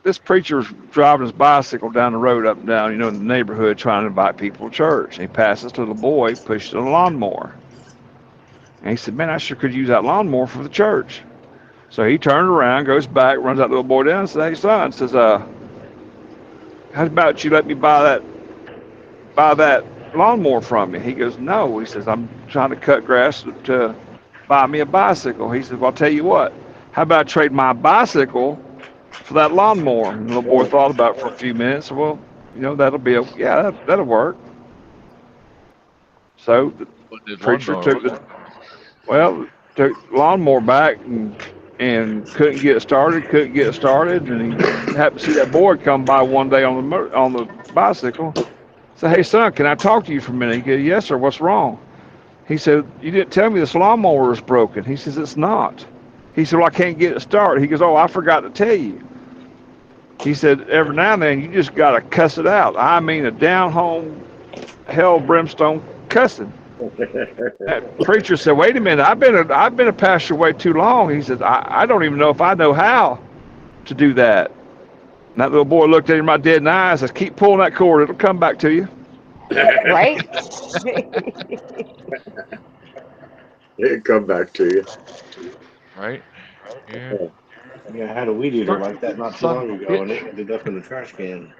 this preacher's driving his bicycle down the road up and down, in the neighborhood trying to invite people to church. And he passes this little boy pushing a lawnmower. And he said, "Man, I sure could use that lawnmower for the church." So he turned around, goes back, runs that little boy down and says, "Hey, son," says, "how about you let me buy that lawnmower from you?" He goes, "No." He says, "I'm trying to cut grass to buy me a bicycle." He says, "Well, I'll tell you what. How about I trade my bicycle for that lawnmower?" And the little boy Right. thought about it for a few minutes. Well, that'll work. So the But his preacher lawnmower took was the lawnmower back and couldn't get started. And he happened to see that boy come by one day on the bicycle. Said, "Hey, son, can I talk to you for a minute?" He goes, "Yes, sir. What's wrong?" He said, "You didn't tell me this lawnmower is broken." He says, "It's not." He said, "Well, I can't get it started." He goes, "Oh, I forgot to tell you." He said, "Every now and then you just got to cuss it out. I mean, a down home, hell brimstone cussing." That preacher said, "Wait a minute. I've been a pastor way too long." He said, I don't even know if I know how to do that." And that little boy looked at him right dead in the eyes and says, "Keep pulling that cord. It'll come back to you." Right? It'll come back to you. right? Yeah. Yeah, I had a weed eater Start- like that not too son long of a ago, and it bitch. ended up in the trash can.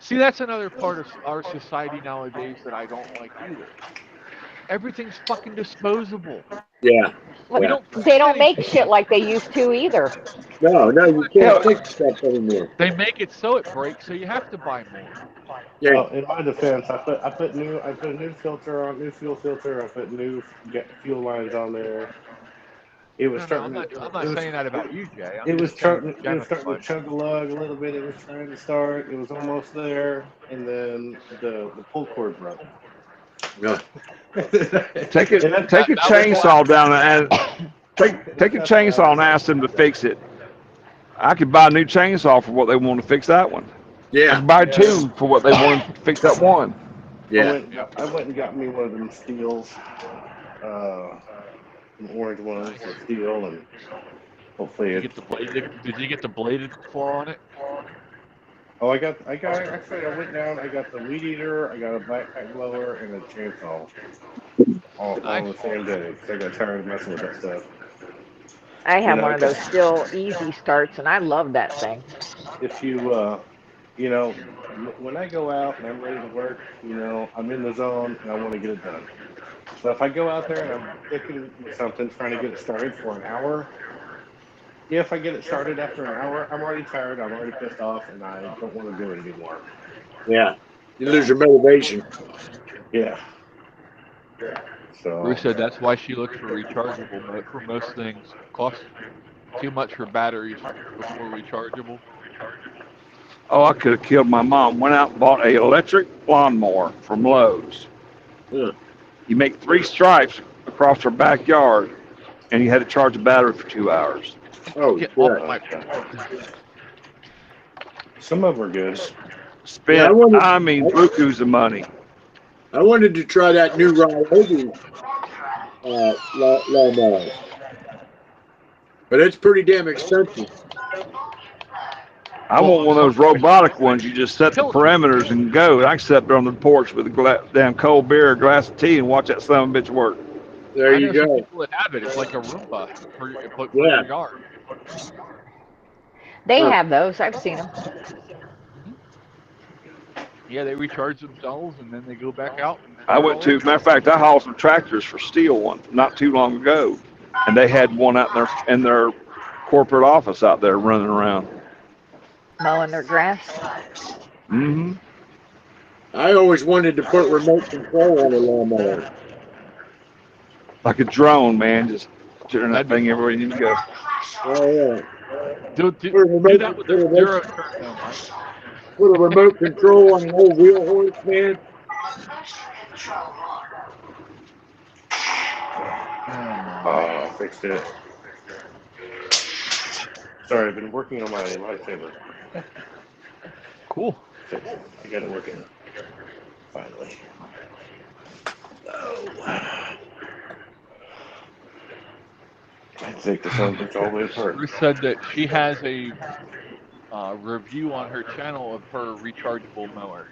See, that's another part of our society nowadays that I don't like either. Everything's fucking disposable. Yeah. Well, We Yeah. don't they fix don't make anything. shit like they used to either. No, you Hell, can't fix stuff anymore. They make it so it breaks, so you have to buy more. Yeah. Well, in my defense, I put a new filter on, new fuel filter. I put new fuel lines on there. It was No, I'm starting not. to I'm not saying that about you, Jay. I'm it was just saying starting in it was general. starting to chug a lug a little bit. It was trying to start. It was almost there, and then the pull cord broke. No. take And a chainsaw down and take a chainsaw and ask them to fix it. I could buy a new chainsaw for what they want to fix that one. I Yeah. could buy two for what they want to fix that one. Yeah. I went and got me one of them steels, some orange ones, the steel, and hopefully Did you it. get the bladed? Did you get the bladed claw on it? Oh, actually, I went down. I got the weed eater, I got a backpack blower, and a chainsaw, all Nice. the same day. 'Cause I got tired of messing with that stuff. I have know, one of those still easy starts, and I love that thing. If you, you know, when I go out and I'm ready to work, I'm in the zone and I want to get it done. So if I go out there and I'm sticking with something, trying to get it started for an hour, if I get it started after an hour, I'm already tired, I'm already pissed off, and I don't want to do it anymore. Yeah. You lose your motivation. Yeah. So Bruce said that's why she looks for rechargeable for most things. Costs too much for batteries before rechargeable. Oh, I could have killed my mom. Went out and bought a electric lawnmower from Lowe's. Yeah. You make 3 stripes across her backyard, and you had to charge the battery for 2 hours. Oh, Get yeah. off my. some of them are good. Spent, Yeah, bukus of money. I wanted to try that new Ryobi lawnmower, but it's pretty damn expensive. I want one of those robotic ones. You just set the parameters and go. I can sit there on the porch with a damn cold beer, a glass of tea, and watch that son of a bitch work. There I you know some go. people that have it. It's like a Roomba for Yeah. your yard. They Huh. have those. I've seen them. Yeah, they recharge themselves and then they go back out. I went to, matter of fact, I hauled some tractors for steel one not too long ago, and they had one out there in their corporate office out there running around. Mowing their grass. Mm-hmm. I always wanted to put remote control on a lawnmower. Like a drone, man, just turn that That'd be thing fun. everywhere you need to go. Oh yeah. Do Put a remote, that with put a the remote, zero turn though, Mike. put a remote control on an old wheel horse, man. I fixed it. Sorry, I've been working on my lightsaber. Cool. I got it working. Finally. I think the sun bitch all the way apart. Ruth said that she has a review on her channel of her rechargeable mower.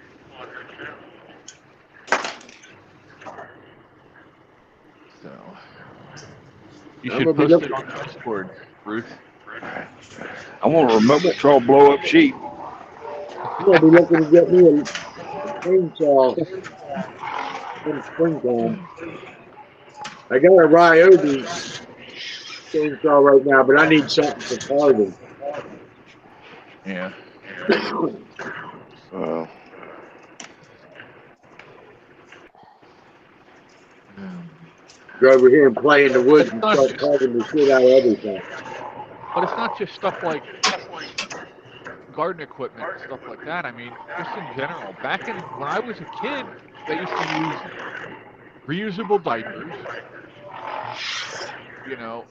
So you I'm should gonna be post it looking. on Discord, Ruth. I want a remote control blow up sheep. I'm gonna be looking to get me a chainsaw in springtime. I got a Ryobi chainsaw right now, but I need something for farming. Yeah. Go over here and play in the woods and start carving the shit out of everything. But it's not just stuff like garden equipment and stuff like that. I mean, just in general. Back in when I was a kid, they used to use reusable diapers. You know,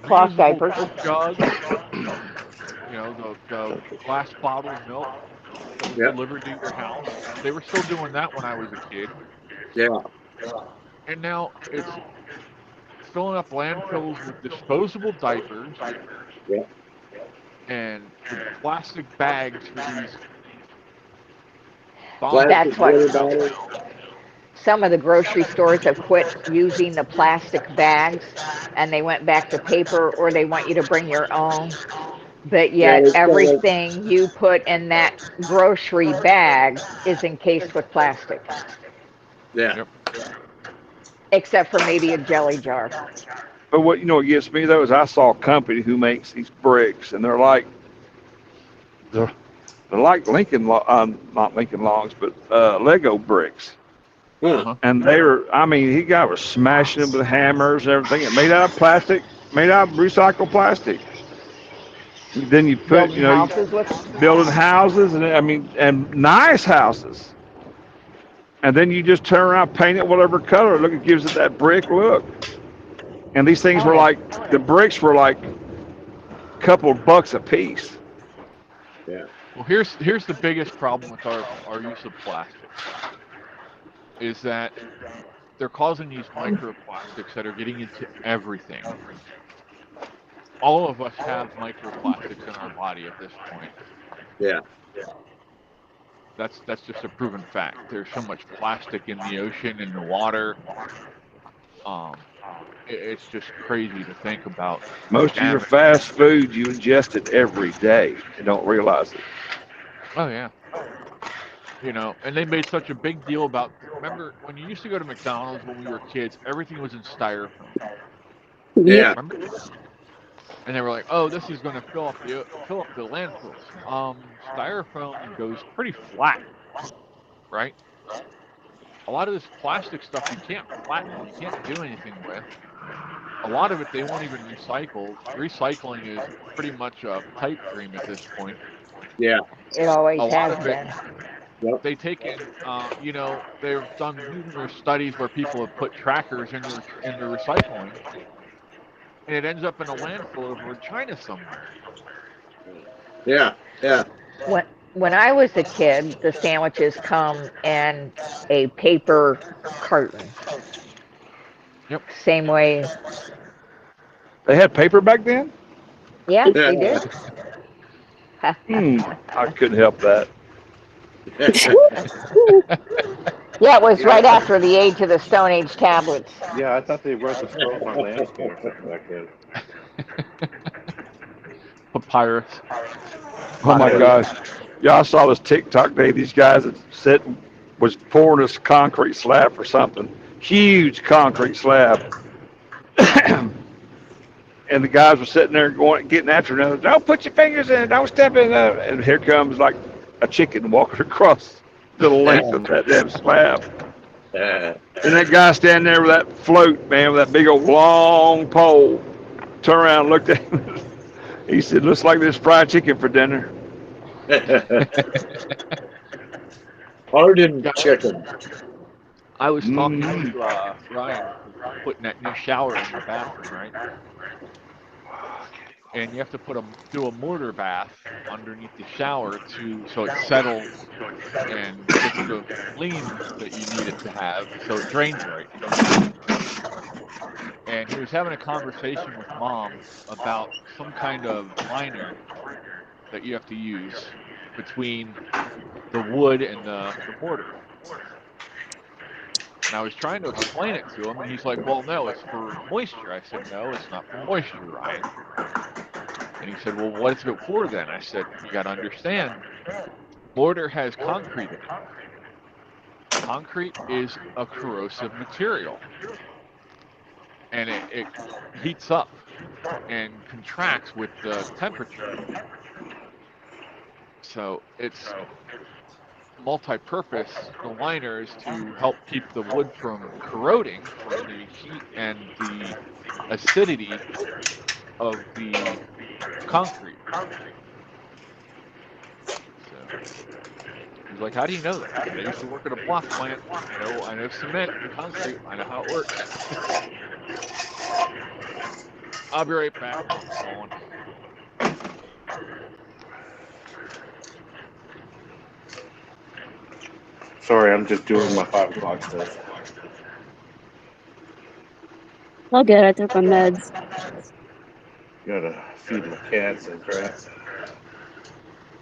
Cloth reusable diapers. jugs. You know, the glass bottle of milk that was Yep. delivered to your house. They were still doing that when I was a kid. Yeah. And now it's filling up landfills with disposable diapers. Yeah. And plastic bags for these Plastic That's what- water bottles. some of the grocery stores have quit using the plastic bags and they went back to paper, or they want you to bring your own. But Yeah, yet, it's like, everything you put in that grocery bag is encased with plastic, yeah. Yep. except for maybe a jelly jar. But what gets me though is I saw a company who makes these bricks, and they're like not Lincoln Logs, but Lego bricks. Huh. Uh-huh. And he guy was smashing them with hammers and everything. It made out of plastic, made out of recycled plastic. And then you put, Building houses with them. building houses, and nice houses. And then you just turn around, paint it whatever color. Look, it gives it that brick look. And these things Oh, were yeah. like, the bricks were like a couple of bucks a piece. Yeah. Well, here's the biggest problem with our use of plastics is that they're causing these microplastics that are getting into everything. All of us have microplastics in our body at this point. Yeah. That's just a proven fact. There's so much plastic in the ocean, in the water. It's just crazy to think about the Most of your damage. fast food, you ingest it every day and don't realize it. Oh yeah. And they made such a big deal about. Remember when you used to go to McDonald's when we were kids? Everything was in styrofoam. Yeah. Remember? And they were like, "Oh, this is going to fill up the landfills." Styrofoam goes pretty flat, right? A lot of this plastic stuff you can't flatten, you can't do anything with. A lot of it they won't even recycle. Recycling is pretty much a pipe dream at this point. Yeah. It always A lot has of it, been. Yep. they take in, they've done numerous studies where people have put trackers in the recycling, and it ends up in a landfill over in China somewhere. Yeah. Yeah. When I was a kid, the sandwiches come in a paper carton. Yep. Same way. They had paper back then? Yeah, Yeah. they did. I couldn't help that. Yeah, it was right after the age of the Stone Age tablets. Yeah, I thought they wrote the scrolls on lambskin or something back then. Papyrus. Oh my gosh. Yeah, I saw this TikTok day. These guys that was pouring this concrete slab for something. Huge concrete slab. And the guys were sitting there getting after another. Don't put your fingers in it. Don't step in it. And here comes like a chicken walking across the length of that damn slab. And that guy standing there with that float, man, with that big old long pole, turned around and looked at him. He said, "Looks like there's fried chicken for dinner." Hardened chicken. I was talking to Ryan, putting that new shower in your bathroom, right? And you have to do a mortar bath underneath the shower so it settles and gets the lean that you need it to have, so it drains right. And he was having a conversation with Mom about some kind of liner that you have to use between the wood and the mortar. And I was trying to explain it to him, and he's like, "Well, no, it's for moisture." I said, "No, it's not for moisture, Ryan." And he said, "Well, what is it for then?" I said, "You got to understand, mortar has concrete in it. Concrete is a corrosive material, and it heats up and contracts with the temperature. So it's multi-purpose. The liner is to help keep the wood from corroding from the heat and the acidity of the concrete." So he's like, "How do you know that?" I used to work at a block plant. I know cement and concrete. I know how it works. I'll be right back. Sorry, I'm just doing my 5 o'clock stuff. All good. I took my meds. Gotta feed my cats and crap.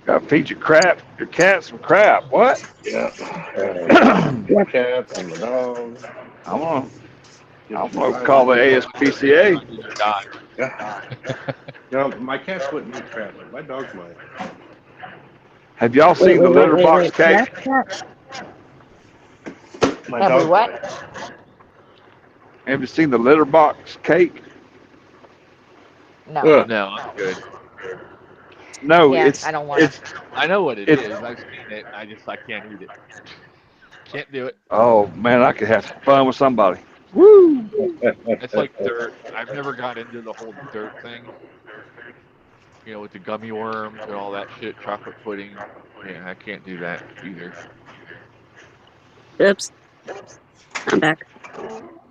Gotta feed your cat some crap. What? Yeah. Uh, My cats and my dogs. I'm gonna Give I'm them gonna bribes. call the ASPCA. God. Yeah. You know, my cats wouldn't eat crap, but my dogs might. Have y'all Wait, seen the litter box cake? That's that. My Have we dogs what? might. Have you seen the litter box cake? No. No, I'm good. No, Yeah, I don't want to. it's I know what it it's. is. I've seen it. I can't eat it. Can't do it. Oh man, I could have some fun with somebody. Woo! It's like dirt. I've never got into the whole dirt thing. You know, with the gummy worms and all that shit, chocolate pudding. Yeah, I can't do that either. Oops. I'm back.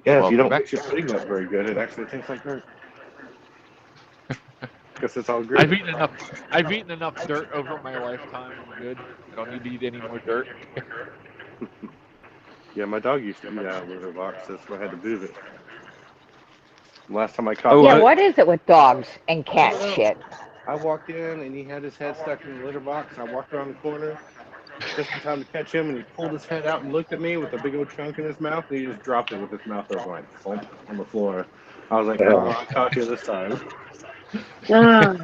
Yeah, if Welcome you don't back. mix your pudding up very good, it actually tastes like dirt. Because it's all I've grit. eaten enough. I've eaten enough dirt over my lifetime. I'm good. I don't need to eat any more dirt. Yeah, my dog used to eat out of litter box. That's why I had to move it. Last time I caught Oh, Yeah, him, what is it with dogs and I cat don't know. shit? I walked in and he had his head stuck in the litter box. I walked around the corner just in time to catch him, and he pulled his head out and looked at me with a big old chunk in his mouth, and he just dropped it with his mouth open, like thump on the floor. I was like, "Oh, I caught you this time." Ah,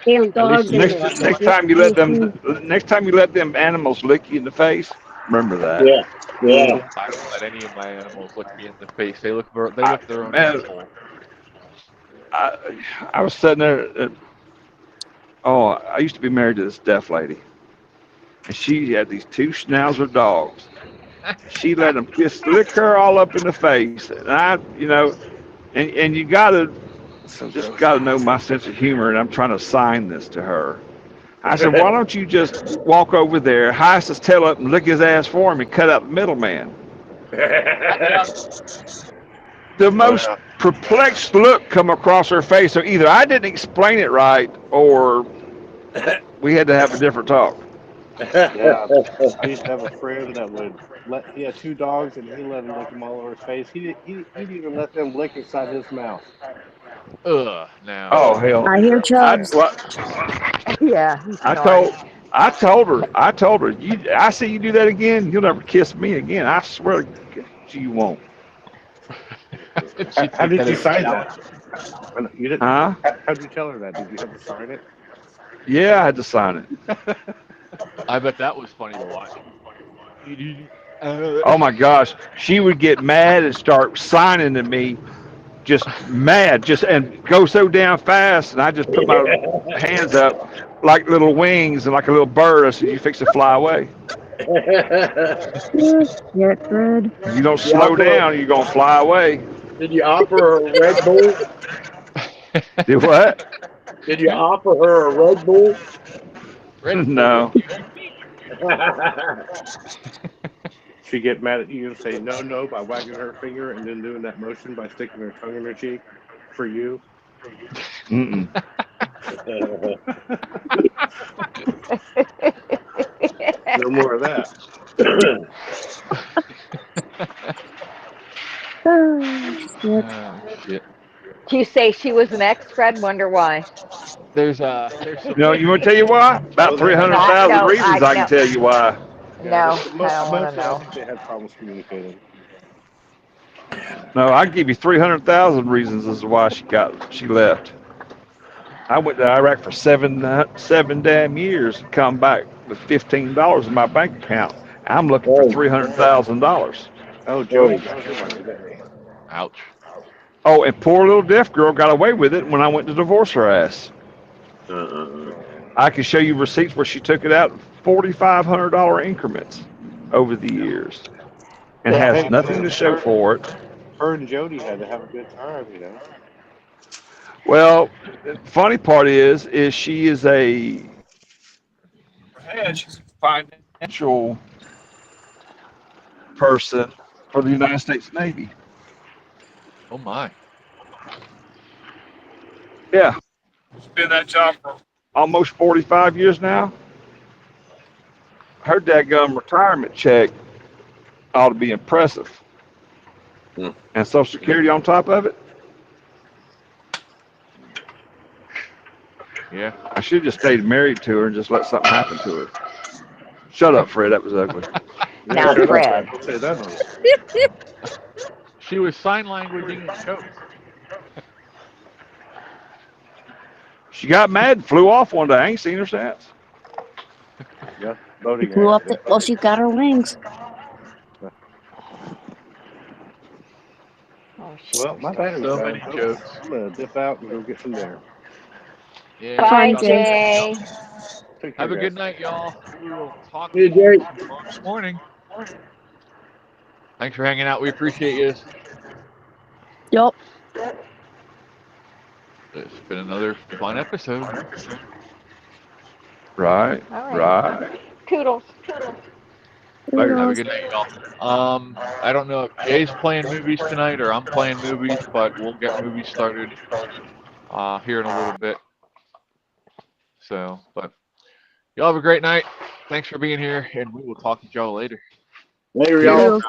damn At least dogs you and didn't let next one. time you let them, next time you let them animals lick you in the face, remember that. yeah, yeah. I don't let any of my animals look me in the face. They look. They I, look their own man, asshole. I, I was sitting there. Oh, I used to be married to this deaf lady, and she had these two Schnauzer dogs. She let them just lick her all up in the face, and and you gotta So just gross. gotta know my sense of humor, and I'm trying to assign this to her. I said, why don't you just walk over there, heist his tail up, and lick his ass for him, and cut out the middleman? The Oh most yeah. perplexed look come across her face. So either I didn't explain it right, or we had to have a different talk. Yeah. I used to have a friend that would he had two dogs and he let them lick him all over his face. He'd even let them lick inside his mouth. Ugh. Now. Oh hell! I hear I Chubbs. well, Yeah, he's I snoring. told I told her, I see you do that again, you'll never kiss me again. I swear to God, you won't. Did she How take did that you as a sign challenge? that? You didn't. Huh? How did you tell her that? Did you have to sign it? Yeah, I had to sign it. I bet that was funny to watch. Oh my gosh, she would get mad and start signing to me, just mad, just and go so damn fast, and I just put my hands up like little wings and like a little bird. I said, "You fix to fly away. Get good. You don't you slow offer, down, you're gonna fly away." did you offer her a Red Bull? Do what? Did you offer her a Red Bull? Red Bull. No. She get mad at you and say no, no by wagging her finger and then doing that motion by sticking her tongue in her cheek for you. Mm-mm. No more of that. Shit. Did you say she was an ex, Fred? Wonder why? There's some. You want to tell you why? About Well, they had No, 300,000 no, reasons I can no, tell you why. Yeah, no. I don't want to mostly I know. think they had problems communicating. No, I can give you 300,000 reasons as to why she left. I went to Iraq for seven damn years and come back with $15 in my bank account. I'm looking for oh, $300,000. Oh, Jody got her money, didn't he? Ouch. Oh, and poor little deaf girl got away with it when I went to divorce her ass. I can show you receipts where she took it out in $4,500 increments over the years and Yeah. has nothing to show for it. Her and Jody had to have a good time, you know. Well, the funny part is she is she's a financial person for the United States Navy. Oh my. Yeah, she's been in that job for almost 45 years now. Her dadgum retirement check ought to be impressive. Hmm. And Social Security on top of it. Yeah. I should have just stayed married to her and just let something happen to her. Shut up, Fred. That was ugly. Now, shut up, Fred. Don't say that on it. She was sign languaging and jokes. She got mad and flew off one day. I ain't seen her since. Yeah, boating Flew up accident. well, she got her wings. Oh, shit. Well, my battery's So dying, many folks. jokes. I'm gonna dip out and go get some dinner. Yeah. Bye, Fun, Jay. Take care, Have a good guys. night, y'all. We will talk to Hey, you Jay. tomorrow morning. Thanks for hanging out. We appreciate you. Yup. It's been another fun episode. Right. All right. Right. Toodles. Later. Have a good night, y'all. I don't know if Jay's playing movies tonight or I'm playing movies, but we'll get movies started here in a little bit. So, but y'all have a great night. Thanks for being here, and we will talk to y'all later. Later, Yeah. y'all. Toodles.